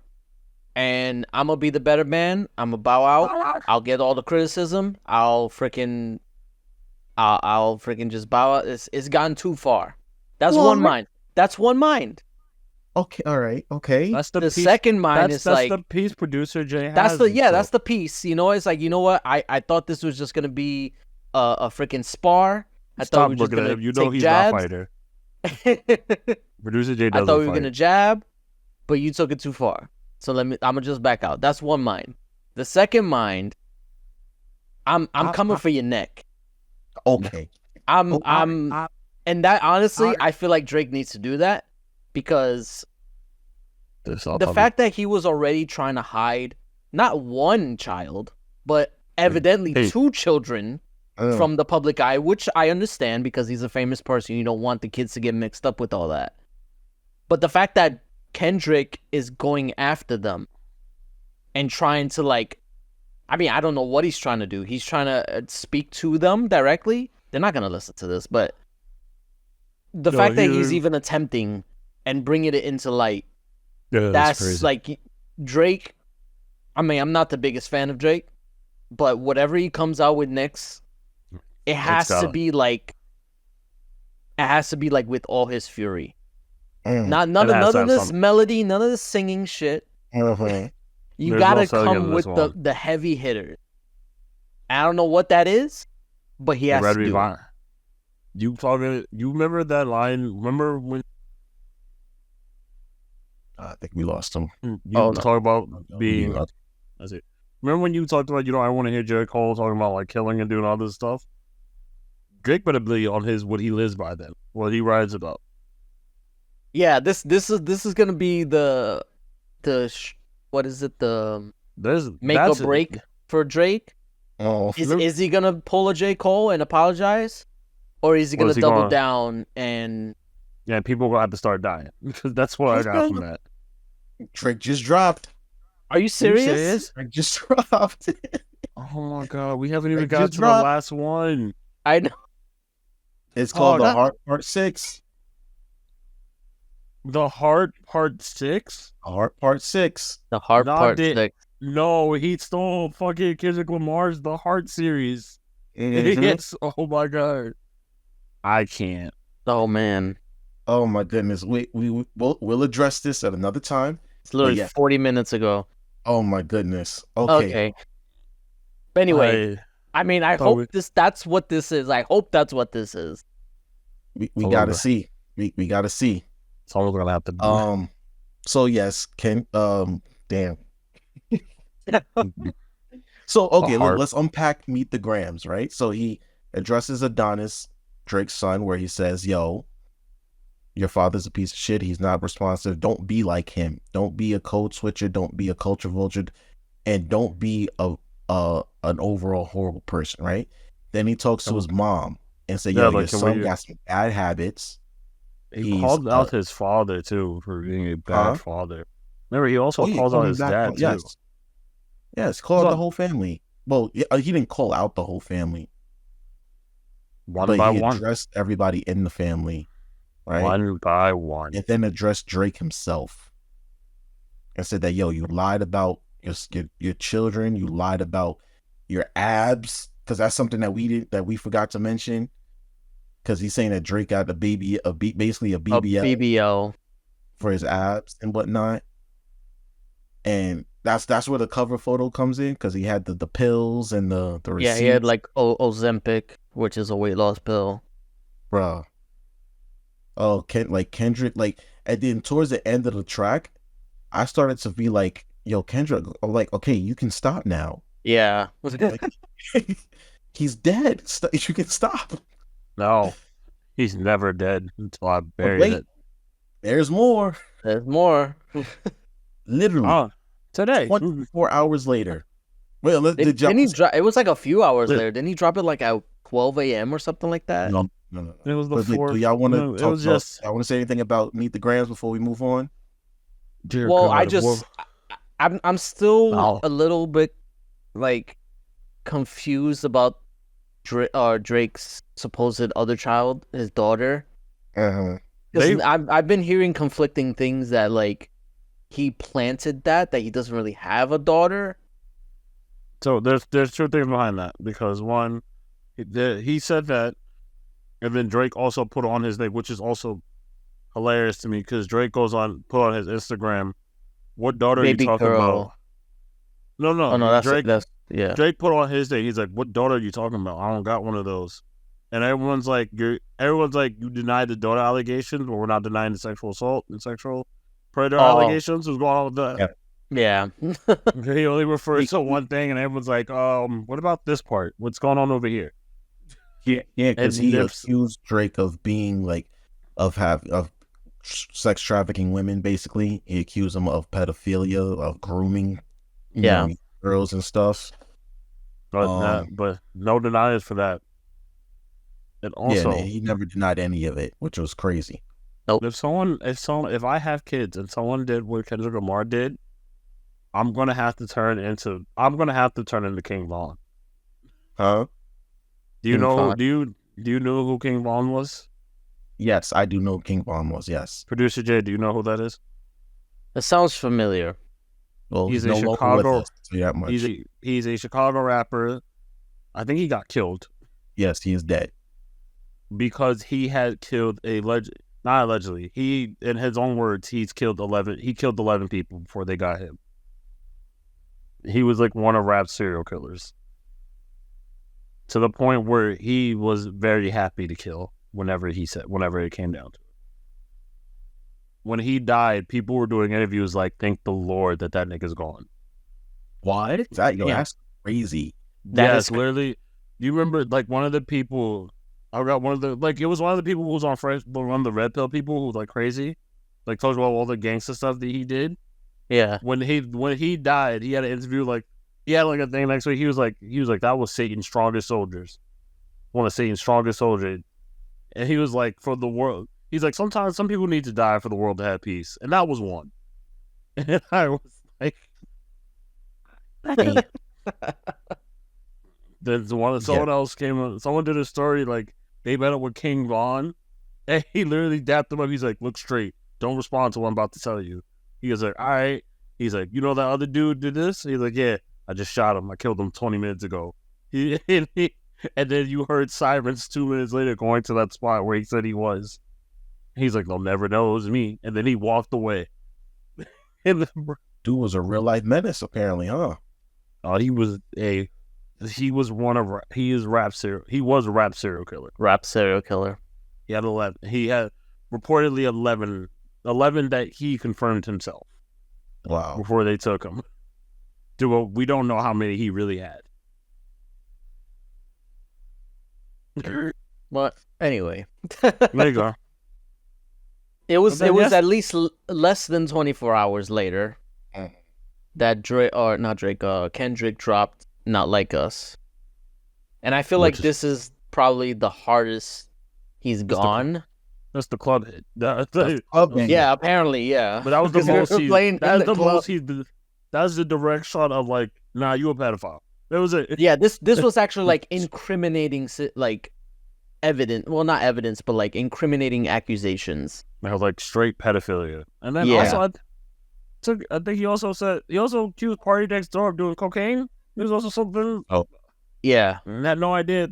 S1: and I'm gonna be the better man. I'm gonna bow out. I'll get all the criticism. I'll freaking just bow out. It's gone too far. That's one mind. That's one mind.
S3: Okay, all right, okay.
S2: That's
S1: the second mind is like
S2: the piece producer Jay has.
S1: That's the piece. You know, it's like, you know what? I thought this was just gonna be a freaking spar.
S2: Stop looking at him. You know he's not a fighter. Producer Jay doesn't
S1: I thought we were gonna jab, but you took it too far. So I'm gonna just back out. That's one mind. The second mind, I'm coming for your neck.
S3: Okay.
S1: And that, honestly, I feel like Drake needs to do that, because the fact that he was already trying to hide not one child, but evidently 2 children from the public eye, which I understand because he's a famous person. You don't want the kids to get mixed up with all that. But the fact that Kendrick is going after them and trying to, like, I mean, I don't know what he's trying to do. He's trying to speak to them directly. They're not going to listen to this, but the fact that he's even attempting and bringing it into light, that's crazy. Like, Drake, I mean, I'm not the biggest fan of Drake, but whatever he comes out with next, it has to be like with all his fury. None of this melody, none of this singing shit. You gotta come with the heavy hitters. I don't know what that is, but he has to do it.
S2: You remember that line? Remember when?
S3: I think we lost him.
S2: Talk about being. That's it. Remember when you talked about, I want to hear J. Cole talking about like killing and doing all this stuff? Drake better be on what he lives by then, what he rides about.
S1: Yeah, this is gonna be the what is it, the make or break for Drake?
S3: Oh,
S1: is he gonna pull a J. Cole and apologize, or is he gonna double down and?
S2: Yeah, people are gonna have to start dying because that's what I got from that.
S3: Drake just dropped.
S1: Are you serious?
S3: Drake just dropped.
S2: Oh my god, we haven't even got to the last one.
S1: I know.
S3: It's called The Heart Part 6.
S2: The Heart Part 6?
S3: The Heart Part 6.
S1: The Heart Part 6.
S2: No, he stole fucking Kendrick Lamar's The Heart series. Yes. Oh my god. I can't.
S1: Oh man.
S3: Oh my goodness. We'll address this at another time.
S1: It's literally 40 minutes ago.
S3: Oh my goodness. Okay.
S1: But anyway, I mean, I hope that's what this is. I hope that's what this is.
S3: We gotta see. We gotta see.
S2: It's all we're gonna have to do.
S3: So yes, damn. So okay, let's unpack Meet the Grams, right? So he addresses Adonis, Drake's son, where he says, "Yo, your father's a piece of shit. He's not responsive. Don't be like him. Don't be a code switcher. Don't be a culture vulture, and don't be an overall horrible person." Right? Then he talks to his mom and said, "Yo, your son got some bad habits."
S2: He called out his father too for being a bad father. Remember, he also called out his dad too.
S3: Yes, called out the whole family. Well, he didn't call out the whole family.
S2: One by one.
S3: He addressed everybody in the family, right?
S2: One by one.
S3: And then addressed Drake himself and said that, yo, you lied about your children. You lied about your abs, because that's something that we forgot to mention. Because he's saying that Drake got basically a BBL for his abs and whatnot. And that's where the cover photo comes in, because he had the pills and the receipts.
S1: Yeah, he had like Ozempic, which is a weight loss pill.
S3: Bruh. Oh, Kendrick, towards the end of the track, I started to be like, yo, Kendrick, I'm like, okay, you can stop now.
S1: Yeah.
S3: He's dead. You can stop.
S2: No, he's never dead until I bury it.
S3: There's more.
S1: There's more.
S3: Literally.
S2: Today.
S3: 24 hours later. Well,
S1: it was like a few hours later. Didn't he drop it like at 12 a.m. or something like that?
S3: No.
S2: It was before.
S3: Do y'all want to talk about? I want to say anything about Meet the Grams before we move on?
S1: I'm still a little bit like confused about Drake's supposed other child, his daughter. I've been hearing conflicting things that like he planted that he doesn't really have a daughter.
S2: So there's two things behind that, because one, he said that, and then Drake also put on his name, which is also hilarious to me, because Drake put on his Instagram, what daughter
S1: Baby
S2: are you talking
S1: girl.
S2: about? No.
S1: Oh, no,
S2: Drake
S1: yeah.
S2: Drake put on his day. He's like, what daughter are you talking about? I don't got one of those. And everyone's like, you denied the daughter allegations, but we're not denying the sexual assault and sexual predator allegations. What's going on with that?
S1: Yeah.
S2: He only refers to one thing, and everyone's like, what about this part? What's going on over here?
S3: Yeah, because he accused Drake of being of sex trafficking women. Basically, he accused him of pedophilia, of grooming, girls and stuff.
S2: But no deniers for that. And also,
S3: he never denied any of it, which was crazy.
S1: Nope.
S2: If I have kids and someone did what Kendrick Lamar did, I'm gonna have to turn into King Von.
S3: Huh?
S2: Do you know who King Von was?
S3: Yes, I do know who King Von was. Yes.
S2: Producer Jay, do you know who that is?
S1: That sounds familiar.
S3: Well,
S2: he's
S3: no
S2: a Chicago.
S3: That much.
S2: He's a Chicago rapper. I think he got killed.
S3: Yes, he is dead
S2: because he had killed not allegedly. He, in his own words, he killed 11 people before they got him. He was like one of rap's serial killers. To the point where he was very happy to kill whenever it came down to it. When he died, people were doing interviews like, thank the Lord that nigga's gone.
S3: What? That's crazy.
S2: Yes, literally. Do you remember like one of the people... I got one of the it was one of the people who was on one of the Red Pill people who was like crazy, like told you about all the gangster stuff that he did.
S1: Yeah.
S2: When he died, he had an interview he had like a thing next week. He was like that was Satan's strongest soldiers, one of Satan's strongest soldiers, and he was like for the world. He's like sometimes some people need to die for the world to have peace, and that was one. And I was like, then someone else came up. Someone did a story like. They met up with King Von, and he literally dapped him up. He's like, look straight. Don't respond to what I'm about to tell you. He was like, all right. He's like, you know that other dude did this? He's like, yeah, I just shot him. I killed him 20 minutes ago. And then you heard sirens 2 minutes later going to that spot where he said he was. He's like, they'll never know it was me. And then he walked away.
S3: Dude was a real life menace, apparently, huh?
S2: He was a rap serial killer.
S1: Rap serial killer.
S2: He had 11. He had reportedly 11 that he confirmed himself.
S3: Wow.
S2: Before they took him. Dude, we don't know how many he really had.
S1: But anyway.
S2: There you go.
S1: It was at least less than 24 hours later that Kendrick dropped Not Like Us. And I feel like this is probably the hardest he's gone.
S2: That's the club hit.
S1: Yeah, apparently, yeah.
S2: But that was the most that's the direct shot of like, nah, you a pedophile. That was it.
S1: Yeah, this was actually like incriminating, like evidence. Well, not evidence, but like incriminating accusations.
S2: That was like straight pedophilia. And then also, I think he also accused Party Next Door of doing cocaine. There's also something.
S1: Oh, yeah.
S2: I had no idea.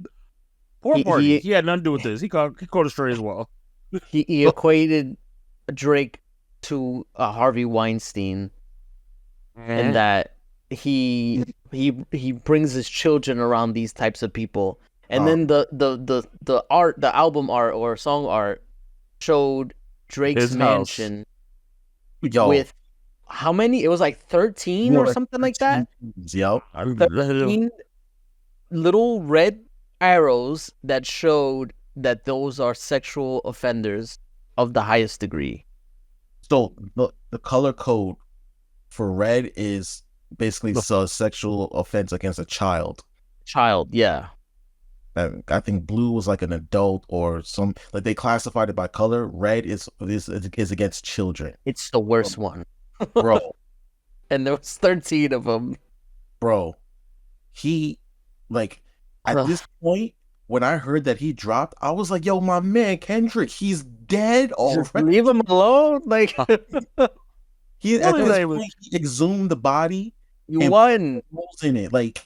S2: Poor Party. He had nothing to do with this. He caught astray as well.
S1: He equated Drake to Harvey Weinstein, and that he brings his children around these types of people. And then the art, the album art or song art, showed Drake's mansion with how many? It was like 13 or something like that.
S3: Yep.
S1: 13 little red arrows that showed that those are sexual offenders of the highest degree.
S3: So the color code for red is basically a sexual offense against a child.
S1: Yeah.
S3: I think blue was like an adult or some, like they classified it by color. Red is against children.
S1: It's the worst one,
S3: bro.
S1: And there was 13 of them,
S3: bro. He at this point when I heard that he dropped, I was like, "Yo, my man Kendrick, he's dead already.
S1: Leave him alone." Like
S3: he at this point he exhumed the body.
S1: You won.
S3: In it, like,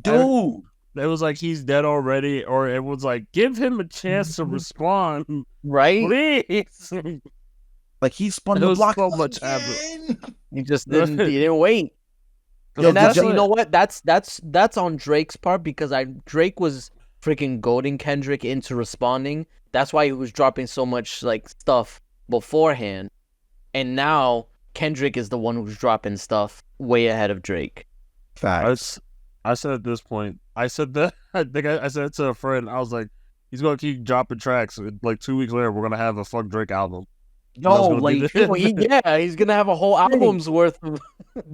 S3: dude.
S2: It was like he's dead already, or it was like give him a chance to respond,
S1: right?
S2: Please.
S3: Like he spun the block.
S2: So much happened.
S1: He just didn't. He didn't wait. And that's, you know what? That's on Drake's part, because Drake was freaking goading Kendrick into responding. That's why he was dropping so much like stuff beforehand, and now Kendrick is the one who's dropping stuff way ahead of Drake.
S3: Facts.
S2: I said at this point, I said that I think I said it to a friend. I was like, he's gonna keep dropping tracks. Like 2 weeks later, we're gonna have a fuck Drake album.
S1: Yo, like, he's gonna have a whole album's worth of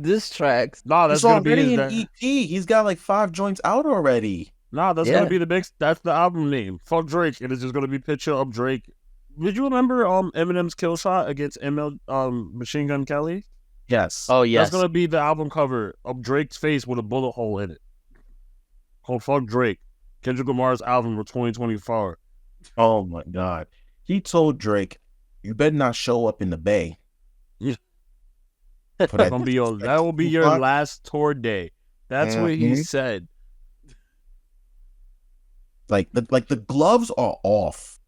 S1: diss tracks.
S2: Nah, that's gonna be
S3: an EP. He's got like 5 joints out already.
S2: Nah, that's gonna be the big. That's the album name. Fuck Drake. It is just gonna be picture of Drake. Did you remember Eminem's Killshot against Machine Gun Kelly?
S3: Yes.
S1: Oh yes.
S2: That's gonna be the album cover of Drake's face with a bullet hole in it. Called Fuck Drake. Kendrick Lamar's album for 2024.
S3: Oh my God. He told Drake, "You better not show up in the Bay."
S2: Yeah. That will be your last tour day. That's what he said.
S3: Like the gloves are off,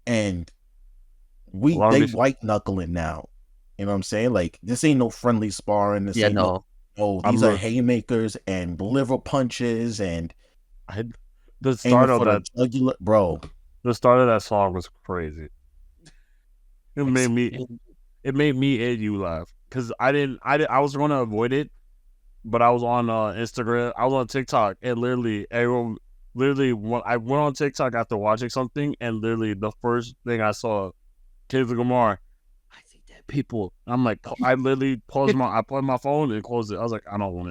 S3: and they white knuckling now. You know what I'm saying? Like, this ain't no friendly sparring. These are haymakers and liver punches and
S2: the start of that
S3: jugular, bro.
S2: The start of that song was crazy. It made me and you laugh because I was going to avoid it, but I was on Instagram. I was on TikTok, and literally everyone. I went on TikTok after watching something, and literally the first thing I saw, Kendrick Lamar, I see dead people. I'm like, I literally plugged my phone and closed it. I was like, I don't want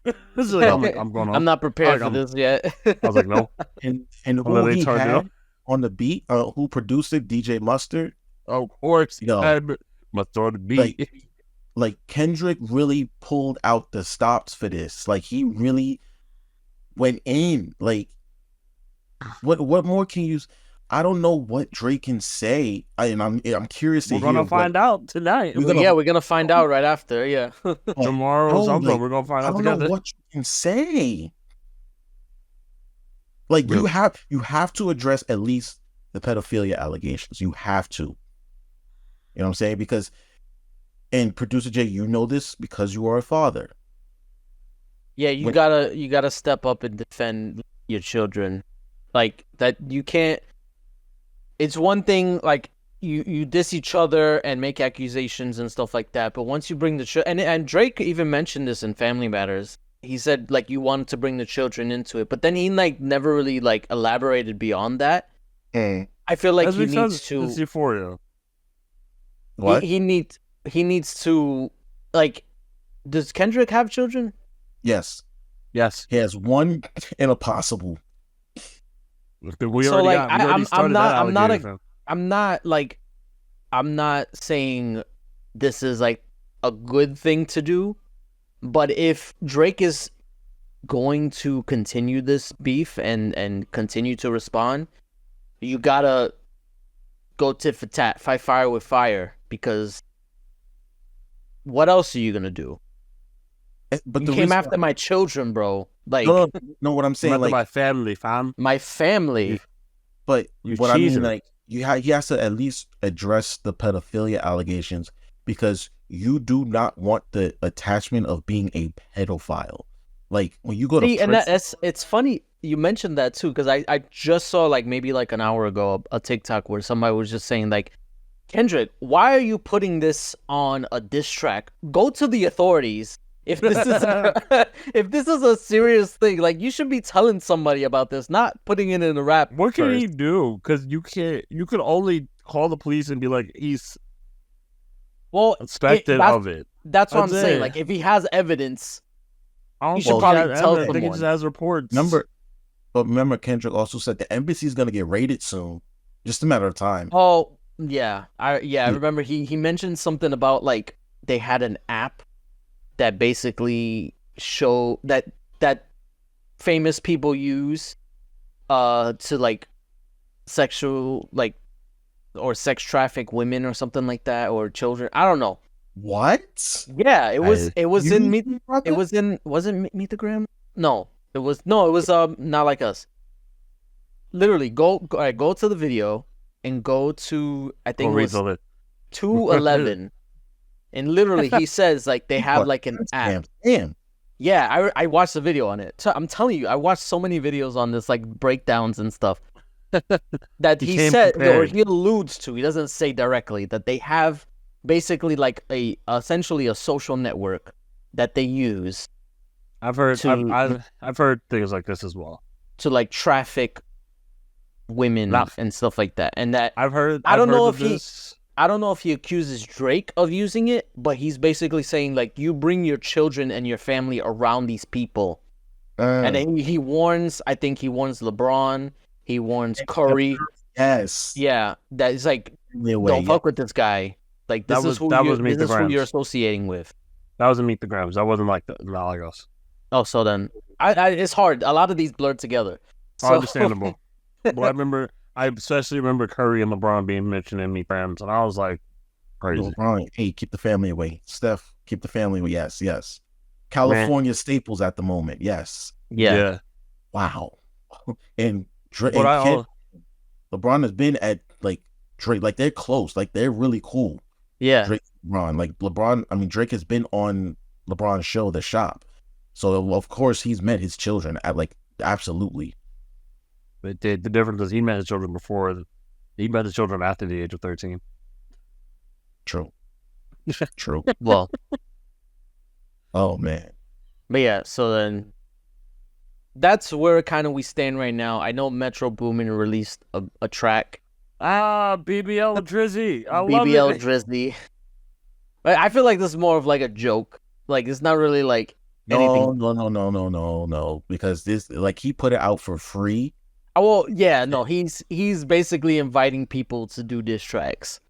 S2: it. This is like, I'm
S1: not prepared for this yet.
S2: I was like, no.
S3: And who he had on the beat, who produced it, DJ Mustard.
S2: Of course, Mustard on the beat.
S3: Like Kendrick really pulled out the stops for this. Like, he really went in. Like, what more can you? I don't know what Drake can say. I'm curious to hear.
S2: We're gonna find out tonight.
S1: We're gonna find out right after. Yeah,
S2: tomorrow or something. We're gonna find out together.
S3: I don't know what you can say. Like, you have to address at least the pedophilia allegations. You have to. You know what I'm saying? Because, and producer Jay, you know this because you are a father.
S1: Yeah, you gotta step up and defend your children. Like, that you can't. It's one thing, like, you diss each other and make accusations and stuff like that, but once you bring the and Drake even mentioned this in Family Matters. He said, like, you wanted to bring the children into it, but then he, like, never really, like, elaborated beyond that. I feel like he needs to.
S2: It's euphoria.
S3: What?
S1: He needs to, like. Does Kendrick have children?
S3: Yes.
S2: He
S3: has one and a possible.
S1: I'm not saying this is like a good thing to do, but if Drake is going to continue this beef and continue to respond, you gotta go tit for tat, fight fire with fire, because what else are you gonna do? But you came after my children, bro. Like,
S3: no, what I'm saying, like,
S2: my family, fam.
S1: My family.
S3: But what I mean, like, he has to at least address the pedophilia allegations, because you do not want the attachment of being a pedophile. Like, when you go to prison,
S1: and it's funny you mentioned that too, because I just saw, like, maybe like an hour ago a TikTok where somebody was just saying, like, Kendrick, why are you putting this on a diss track? Go to the authorities. If this is a serious thing, like, you should be telling somebody about this, not putting it in a rap.
S2: What can he do? Because you could only call the police and be like, he's suspected of it.
S1: That's what I'm saying. Like, if he has evidence, you should probably tell someone.
S2: I think he just has reports.
S3: Remember, Kendrick also said the embassy is gonna get raided soon. Just a matter of time.
S1: Oh yeah, I remember he mentioned something about, like, they had an app that basically show that famous people use to, like, sexual, like, or sex traffic women or something like that, or children. I don't know.
S3: What?
S1: Yeah, it was in Meet the Gram? No, it was Not Like Us. Literally, go to the video and go to, I think it's 211. And literally, he says, like, they have, like, an app.
S3: Damn.
S1: Yeah, I watched the video on it. So I'm telling you, I watched so many videos on this, like, breakdowns and stuff. That he said, or he alludes to, he doesn't say directly, that they have basically, like, essentially a social network that they use.
S2: I've heard things like this as well.
S1: To, like, traffic women and stuff like that. And that
S2: I don't
S1: know if he I don't know if he accuses Drake of using it, but he's basically saying like, you bring your children and your family around these people. And then he warns, I think he warns LeBron, he warns Curry.
S3: Yes.
S1: Yeah, that is like, don't fuck with this guy. Like, this is who you're associating with.
S2: That wasn't Meet the Grams. That wasn't like the Malagos.
S1: Oh, so then it's hard. A lot of these blurred together. So...
S2: Understandable. But I especially remember Curry and LeBron being mentioned in Meet the Grams, and I was like, crazy.
S3: LeBron, hey, keep the family away. Steph, keep the family away. Yes. California staples at the moment. Yes.
S1: Yeah.
S3: Wow. And Drake, LeBron has been at like Drake, like they're close, like they're really cool.
S1: Yeah.
S3: Drake, LeBron, like LeBron. I mean, Drake has been on LeBron's show, The Shop, so of course he's met his children at like absolutely.
S2: But the difference is he met his children before. He met his children after the age of 13.
S3: True.
S1: Well.
S3: Oh man.
S1: But yeah, so then that's where kind of we stand right now. I know Metro Boomin released a track.
S2: BBL Drizzy. I love
S1: BBL Drizzy. But I feel like this is more of like a joke. Like, it's not really like anything.
S3: No. Because this, like, he put it out for free.
S1: Oh, well, yeah, no, he's basically inviting people to do diss tracks.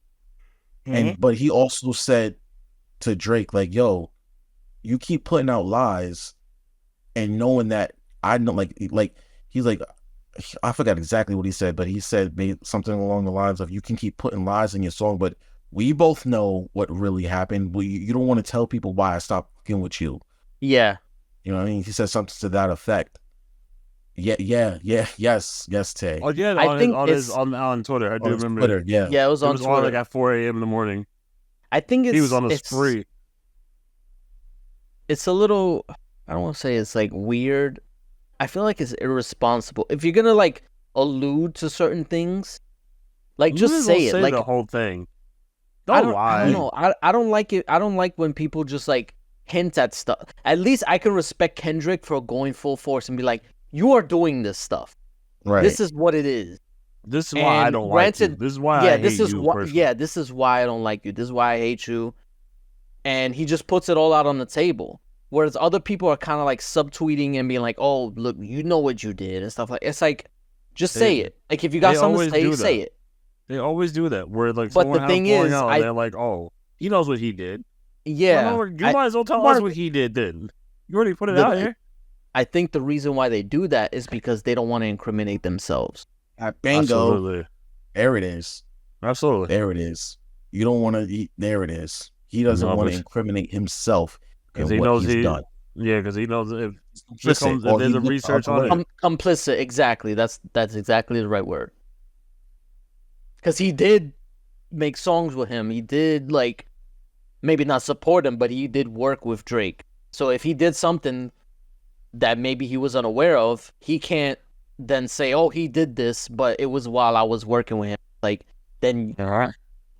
S3: But he also said to Drake, like, yo, you keep putting out lies and knowing that I know, like he's like, I forgot exactly what he said, but he said something along the lines of, you can keep putting lies in your song, but we both know what really happened. You don't want to tell people why I stopped fucking with you.
S1: Yeah.
S3: You know what I mean? He said something to that effect. Yes, Tay.
S2: Oh yeah, on Twitter. I do remember
S3: Twitter. Yeah,
S1: it was on Twitter.
S2: On like at 4 a.m. in the morning.
S1: I think he
S2: was on a spree.
S1: It's a little, I don't want to say it's like weird. I feel like it's irresponsible. If you're gonna like allude to certain things, like just say it. Like
S2: the whole thing. Don't lie.
S1: I don't know. I don't like it. I don't like when people just like hint at stuff. At least I can respect Kendrick for going full force and be like, you are doing this stuff.
S3: Right.
S1: This is what it is.
S2: This is why I don't like you. This is why I hate you.
S1: This is why I don't like you. This is why I hate you. And he just puts it all out on the table. Whereas other people are kind of like subtweeting and being like, oh, look, you know what you did and stuff like that. It's like, just say it. Like, if you got something to say it.
S2: They always do that. Where like,
S1: but the thing is,
S2: they're like, oh, he knows what he did.
S1: Yeah.
S2: You might as well tell us what he did then. You already put it out here.
S1: I think the reason why they do that is because they don't want to incriminate themselves.
S3: Bingo.
S2: Absolutely.
S3: There it is.
S2: Absolutely.
S3: There it is. You don't want to. There it is. He doesn't want to incriminate himself
S2: because he knows he's done. Yeah, because he knows if there's a research on it.
S1: Complicit, exactly. That's exactly the right word. Because he did make songs with him. He did, like, maybe not support him, but he did work with Drake. So if he did something that maybe he was unaware of, he can't then say, oh, he did this, but it was while I was working with him. Like, then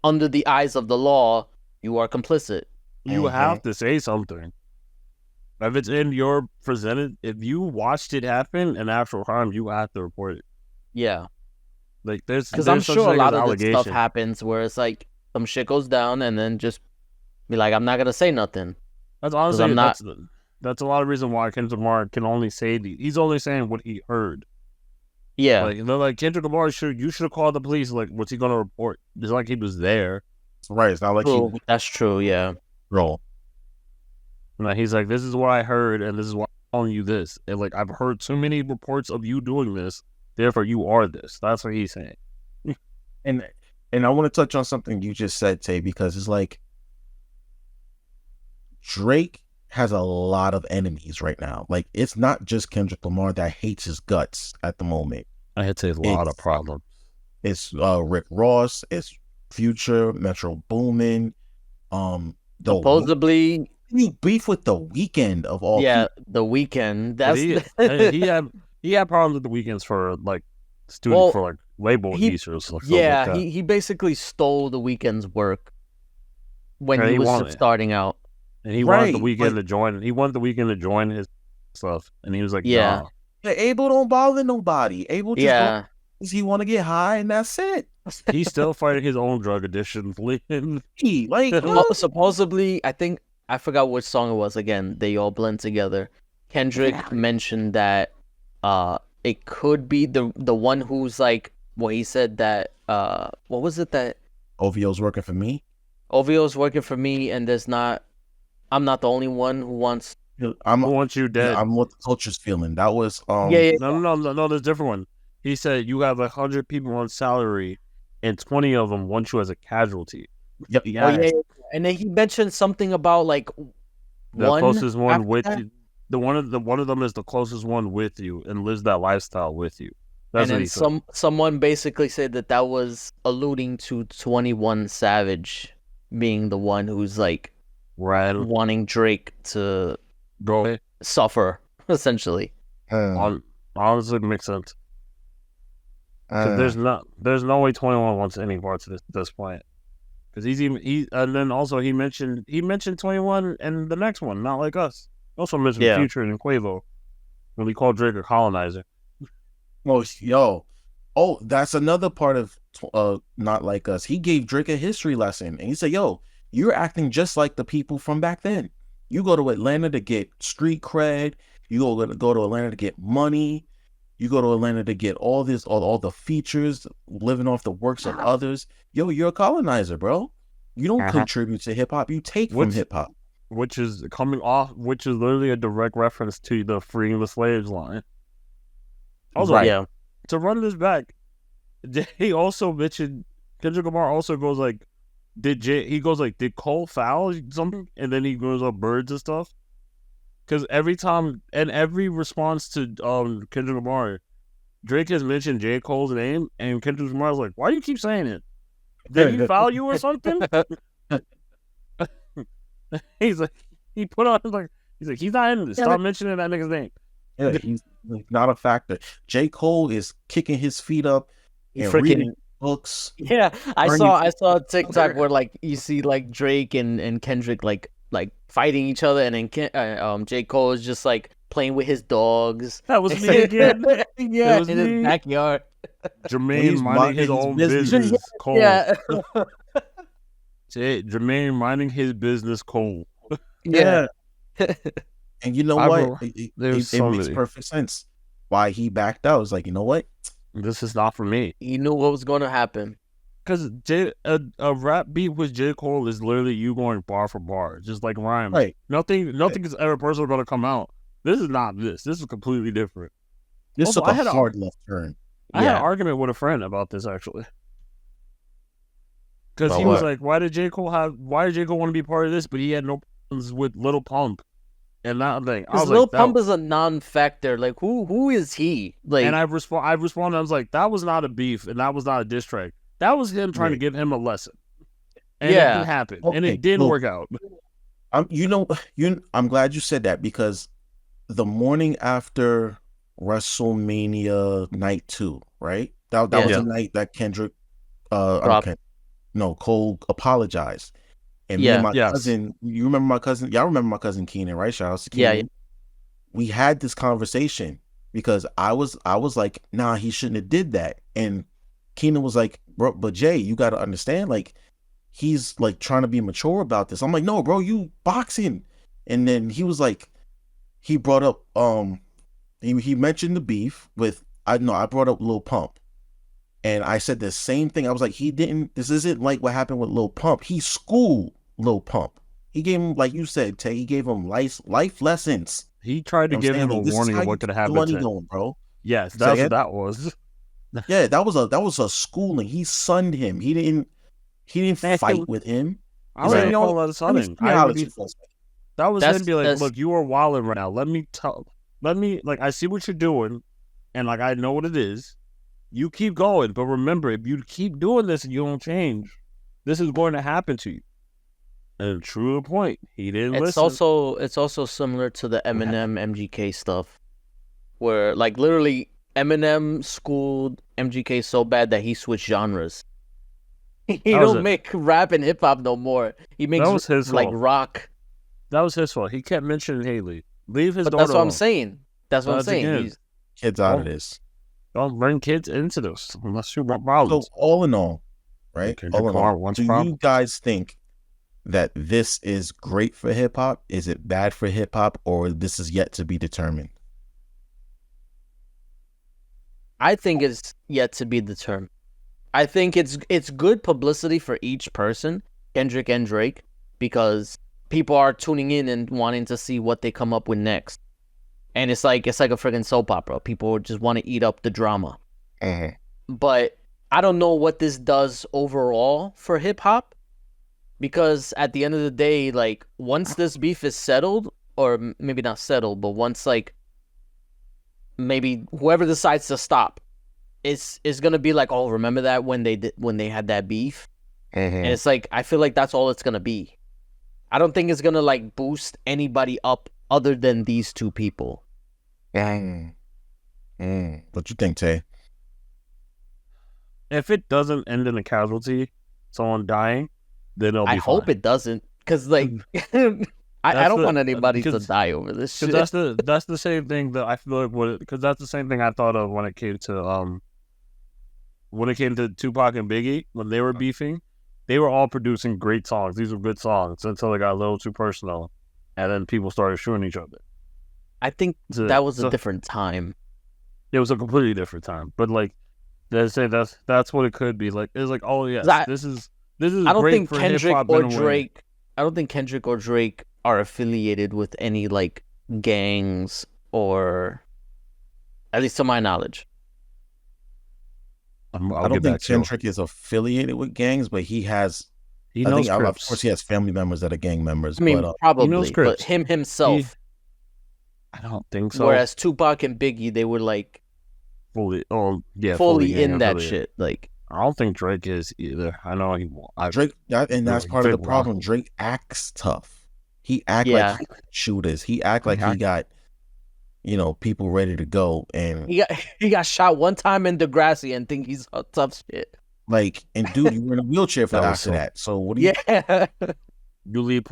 S1: under the eyes of the law, you are complicit.
S2: You have to say something. If it's in your presented, if you watched it happen, an actual crime, you have to report it.
S1: Yeah.
S2: Like, because
S1: I'm sure a lot of this stuff happens where it's like some shit goes down and then just be like, I'm not going to say nothing.
S2: That's honestly, that's a lot of reason why Kendrick Lamar can only say he's only saying what he heard.
S1: Yeah.
S2: Like, they're like, Kendrick Lamar, you should have called the police. Like, what's he going to report? It's like he was there.
S3: Right. It's not like
S1: that's true, yeah.
S3: Roll.
S2: Like, he's like, this is what I heard, and this is why I'm telling you this. And like, I've heard too many reports of you doing this, therefore you are this. That's what he's saying.
S3: And I want to touch on something you just said, Tay, because it's like Drake has a lot of enemies right now. Like, it's not just Kendrick Lamar that hates his guts at the moment.
S2: I had to say a lot of problems.
S3: It's Rick Ross, it's Future, Metro Boomin,
S1: supposedly
S3: beef with The Weeknd of all.
S1: Yeah, people. The Weeknd. That's
S2: he had problems with The Weeknd's for like student for like label issues.
S1: Yeah, he basically stole The Weeknd's work when he was just starting out.
S2: And he wanted The Weeknd to join. He wanted The Weeknd to join his stuff, and he was like,
S1: "Yeah,
S3: Abel don't bother nobody. Abel just Does he want to get high and that's it?
S2: He's still fighting his own drug addiction.
S1: Supposedly, I forgot which song it was. Again, they all blend together. Kendrick mentioned that it could be the one who's like, well, he said that what was it that
S3: OVO's working for me?
S1: OVO's working for me, and I'm not the only one who wants.
S2: Who wants you dead?
S3: I'm what the culture's feeling. That was
S1: No,
S2: there's a different one. He said you have 100 people on salary, and 20 of them want you as a casualty.
S3: Yep. Yeah.
S1: Oh, yeah. And then he mentioned something about like
S2: the closest one with you. One of them is the closest one with you and lives that lifestyle with you. That's
S1: and then someone basically said that was alluding to 21 Savage being the one who's like wanting Drake to suffer, essentially.
S2: Honestly, it makes sense. There's no way 21 wants any parts of this point. Because and then also he mentioned 21 and the next one, Not Like Us. Also mentioned Future and Quavo when he called Drake a colonizer.
S3: Oh, that's another part of Not Like Us. He gave Drake a history lesson, and he said, "Yo, you're acting just like the people from back then. You go to Atlanta to get street cred. You go to Atlanta to get money. You go to Atlanta to get all the features, living off the works of others. Yo, you're a colonizer, bro. You don't contribute to hip hop. You take from hip hop."
S2: Which is literally a direct reference to the freeing the slaves line. Also, to run this back, he also mentioned Kendrick Lamar also goes like, did Cole foul something? And then he goes up birds and stuff. Because every response to Kendrick Lamar, Drake has mentioned J. Cole's name, and Kendrick Lamar's like, why do you keep saying it? Did he foul you or something? He's like, he's not in this. Stop mentioning that nigga's name.
S3: Yeah, he's not a factor. J. Cole is kicking his feet up and reading books.
S1: Yeah, I saw a TikTok where like you see like Drake and Kendrick like fighting each other, and then J. Cole is just like playing with his dogs.
S2: That was me again.
S1: Yeah, in his backyard.
S2: Jermaine minding his own business. Cole.
S1: Yeah.
S2: Jermaine minding his business. Cole.
S1: Yeah.
S3: And you know what? It makes perfect sense why he backed out. It's like, you know what?
S2: This is not for me.
S1: He knew what was going to happen.
S2: Because a rap beat with J. Cole is literally you going bar for bar, just like rhyme.
S3: Right.
S2: Nothing is ever personal going to come out. This is not this. This is completely different.
S3: This took a hard left turn.
S2: I had an argument with a friend about this actually. Because he was like, why did J. Cole want to be part of this, but he had no problems with Lil Pump? And that thing,
S1: because Lil Pump is a non-factor. Like, who is he? Like,
S2: and I responded. I was like, that was not a beef, and that was not a diss track. That was him trying to give him a lesson. And it didn't happen, and it didn't work out.
S3: I'm glad you said that, because the morning after WrestleMania Night 2, right? That was the night that Kendrick, Cole apologized. And me and my cousin, you remember my cousin? Y'all remember my cousin Keenan, right? Shout out to Keenan. Yeah. We had this conversation because I was like, nah, he shouldn't have did that. And Keenan was like, bro, but Jay, you got to understand, like, he's like trying to be mature about this. I'm like, no, bro, you boxing. And then he was like, he brought up, he mentioned the beef with, I brought up Lil Pump. And I said the same thing. I was like, this isn't like what happened with Lil Pump. He schooled Lil Pump. He gave him, like you said, Tay, he gave him life lessons.
S2: He tried to give him a warning of what could happen. Money
S3: going, bro.
S2: Yes, that's what that was.
S3: Yeah, that was a schooling. He sunned him. He didn't fight with him.
S2: I don't call that a sunning. That was him be like, look, you are wilding right now. Let me like, I see what you're doing, and like, I know what it is. You keep going, but remember, if you keep doing this and you don't change, this is going to happen to you. And true to the point, he didn't listen.
S1: It's also similar to the Eminem MGK stuff, where like literally Eminem schooled MGK so bad that he switched genres. He don't make rap and hip hop no more. He makes like rock.
S2: That was his fault. He kept mentioning Haley. Leave his daughter
S1: That's what
S2: alone.
S1: I'm saying. That's what I'm saying.
S3: Kids out of this.
S2: Don't bring kids into this unless you want problems.
S3: So all in all, right?
S2: Kendrick Lamar
S3: Do you guys think that this is great for hip hop? Is it bad for hip hop, or this is yet to be determined?
S1: I think it's yet to be determined. I think it's good publicity for each person, Kendrick and Drake, because people are tuning in and wanting to see what they come up with next. And it's like a freaking soap opera. People just want to eat up the drama. But I don't know what this does overall for hip hop, because at the end of the day, like, once this beef is settled, or maybe not settled, but once, like, maybe whoever decides to stop, it's gonna be like, oh, remember that when they had that beef? And it's like, I feel like that's all it's gonna be. I don't think it's gonna, like, boost anybody up other than these two people.
S3: What you think, Tay?
S2: If it doesn't end in a casualty, someone dying, then it'll be fine.
S1: I hope it doesn't, because, like, I don't want anybody to die over this shit.
S2: That's the same thing that I feel like because that's the same thing I thought of when it came to Tupac and Biggie. When they were beefing, they were all producing great songs. These were good songs until they got a little too personal, and then people started shooting each other.
S1: I think that was a different time.
S2: It was a completely different time, but like they say, that's what it could be. Like it's like, oh yes, this is. I don't think
S1: Kendrick or Drake. I don't think Kendrick or Drake are affiliated with any, like, gangs, or at least to my knowledge.
S3: I don't think Kendrick is affiliated with gangs, but he has.
S2: He knows Crips.
S3: Of course, he has family members that are gang members.
S1: I mean,
S3: but,
S1: probably, he knows but him himself.
S2: I don't think so.
S1: Whereas Tupac and Biggie, they were like fully in that shit. Like,
S2: I don't think Drake is either. I know
S3: Drake, and that's part of the problem. Drake acts tough. He act like he shooters. He act like he got, people ready to go. And
S1: he got shot one time in Degrassi and think he's a tough shit.
S3: Like, and dude, you were in a wheelchair for after that. So what do you?
S2: Yeah. You leave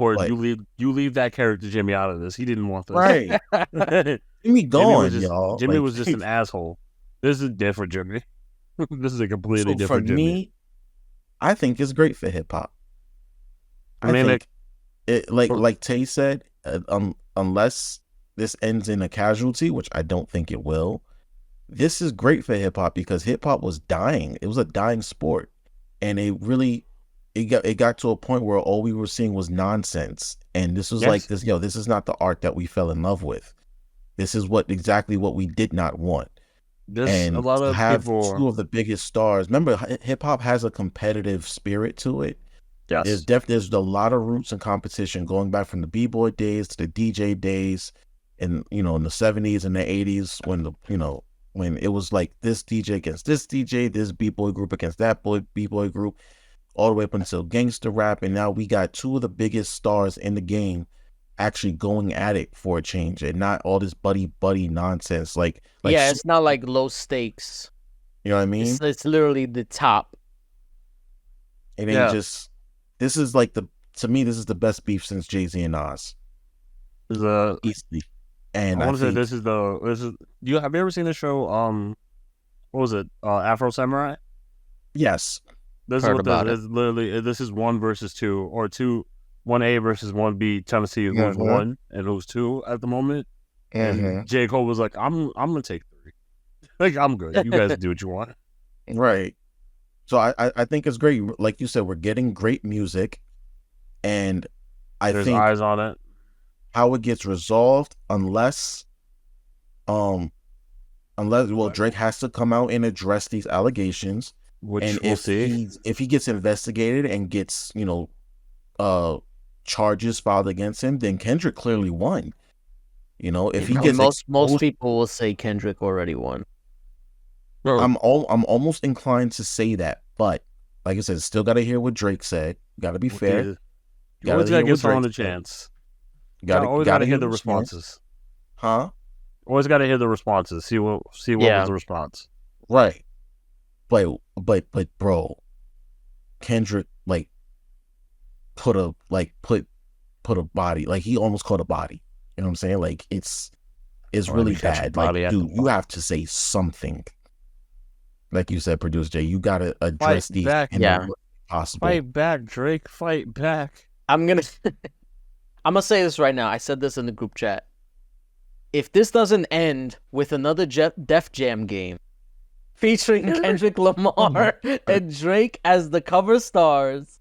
S2: that character Jimmy out of this. He didn't want this.
S3: Right. Jimmy gone, y'all.
S2: Jimmy was just an asshole. This is different, Jimmy. This is a completely different Jimmy.
S3: For me, I think it's great for hip hop. I think like Tay said, unless this ends in a casualty, which I don't think it will, this is great for hip hop because hip hop was dying. It was a dying sport, and it got to a point where all we were seeing was nonsense. And this was like this. This is not the art that we fell in love with. This is exactly what we did not want. And a lot of people, two of the biggest stars. Remember, hip hop has a competitive spirit to it. Yes, there's a lot of roots and competition going back from the b-boy days to the DJ days, and in the 70s and the 80s when it was like this DJ against this DJ, this b-boy group against that b-boy group, all the way up until gangster rap, and now we got two of the biggest stars in the game actually going at it for a change, and not all this buddy nonsense. Like
S1: it's not like low stakes.
S3: You know what I mean?
S1: It's literally the top.
S3: It ain't just. This is like to me, this is the best beef since Jay-Z and Nas. Easily. And
S2: I want to say this is. Have you ever seen the show? What was it? Afro Samurai.
S3: Yes.
S2: This is what this is. Literally, this is 1 versus 2, or 1A versus 1B, trying to see who's 1 and who's 2 at the moment. And J. Cole was like, I'm gonna take 3. Like, I'm good. You guys do what you want.
S3: Right. So I think it's great. Like you said, we're getting great music, and
S2: there's
S3: think
S2: eyes on it.
S3: How it gets resolved, unless Drake has to come out and address these allegations,
S2: which we'll see.
S3: If he gets investigated and gets charges filed against him, then Kendrick clearly won. If he gets
S1: most people will say Kendrick already won.
S3: I'm almost inclined to say that, but like I said, still got to hear what Drake said. Got to be fair.
S2: You always got to give someone a chance. Always got to hear the responses.
S3: Huh?
S2: Always got to hear the responses. See what was the response.
S3: Right. But bro, Kendrick put a body, like he almost caught a body. You know what I'm saying? Like it's really bad. Like, dude, you have to say something. like you said, Producer Jay, you gotta address these
S2: back.
S1: Yeah.
S3: possible.
S2: Fight back, Drake. Fight back.
S1: I'm gonna say this right now. I said this in the group chat. If this doesn't end with another Def Jam game featuring Kendrick Lamar and Drake as the cover stars,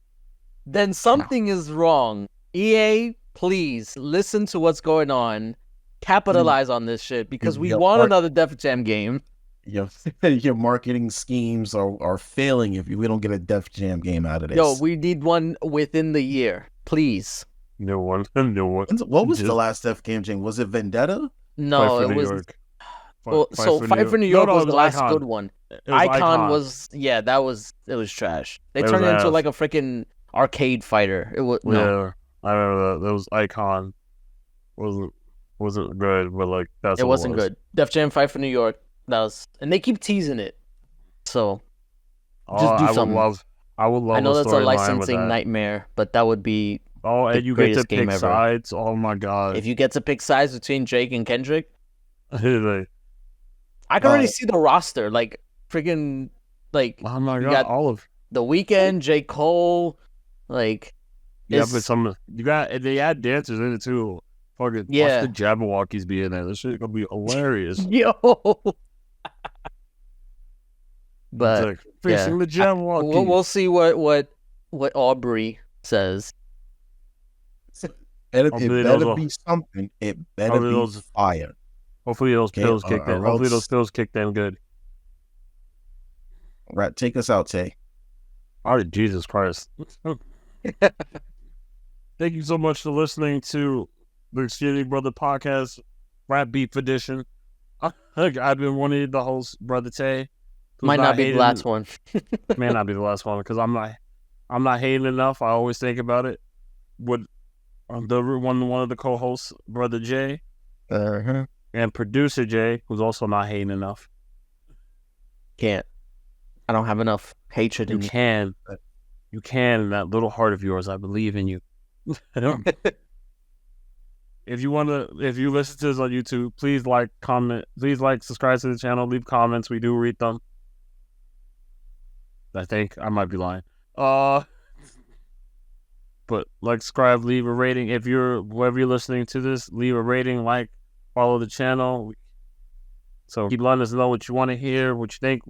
S1: then something is wrong. EA, please listen to what's going on. Capitalize on this shit because we want another Def Jam game.
S3: Your marketing schemes are failing if we don't get a Def Jam game out of this.
S1: Yo, we need one within the year, please.
S2: No one.
S3: What was the last Def Jam game? Was it Vendetta?
S1: No, it was. Fight for New York was the last good one. Icon was it was trash. They turned it into like a freaking arcade fighter. It was
S2: Yeah, I remember that. That was Icon. Wasn't good, but like that's
S1: it wasn't good. Def Jam Fight for New York. That was, and they keep teasing it. So just do something.
S2: I would love.
S1: I know that's a
S2: licensing
S1: nightmare, but that would be.
S2: Oh, and you get to pick sides. Oh my god!
S1: If you get to pick sides between Drake and Kendrick,
S2: I
S1: can already see the roster. Like freaking, like
S2: oh my god! All of
S1: The Weeknd, J. Cole, like
S2: but they add dancers in it too. Fucking watch the Jabberwockies be in there. This shit gonna be hilarious.
S1: Yo. But
S2: like, facing the Jabberwockies.
S1: We'll see what Aubrey says.
S3: It better be something. It better be fire.
S2: Hopefully those pills kick in. Hopefully those pills kick in good.
S3: Right, take us out, Tay.
S2: All right, Jesus Christ. Thank you so much for listening to the Skinny Brother Podcast, Rap Beef Edition. I've been one of the hosts, Brother Tay.
S1: Might not be the last one.
S2: May not be the last one because I'm not hating enough. I always think about it. With one of the co-hosts, Brother Jay, and Producer Jay, who's also not hating enough.
S1: Can't. I don't have enough hatred in me.
S2: You can in that little heart of yours. I believe in you. If you listen to this on YouTube, please comment, subscribe to the channel, leave comments. We do read them. I think I might be lying. But subscribe, leave a rating. If wherever you're listening to this, leave a rating, follow the channel. So keep letting us know what you want to hear, what you think.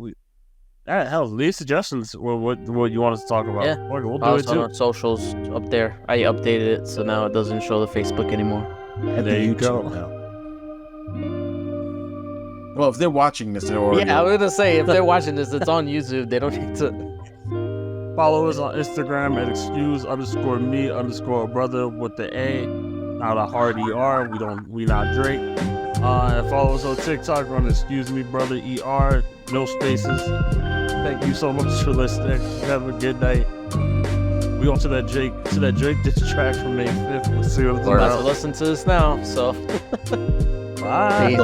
S2: Hell, leave suggestions or what you want us to talk about.
S1: Yeah,
S2: we'll do it too.
S1: On our socials up there. I updated it, so now it doesn't show the Facebook anymore.
S3: And there you go. Well, if they're watching this, they're already.
S1: Yeah, I was gonna say if they're watching this, it's on YouTube. They don't need to.
S2: Follow us on Instagram at excuse_me_brother with the A, not a hard ER. We not Drake. And follow us on TikTok on excuse_me_brother no spaces. Thank you so much for listening. Have a good night. We on to that Drake diss track from May 5th. Let's see what's about.
S1: Listen to this now. So
S2: bye.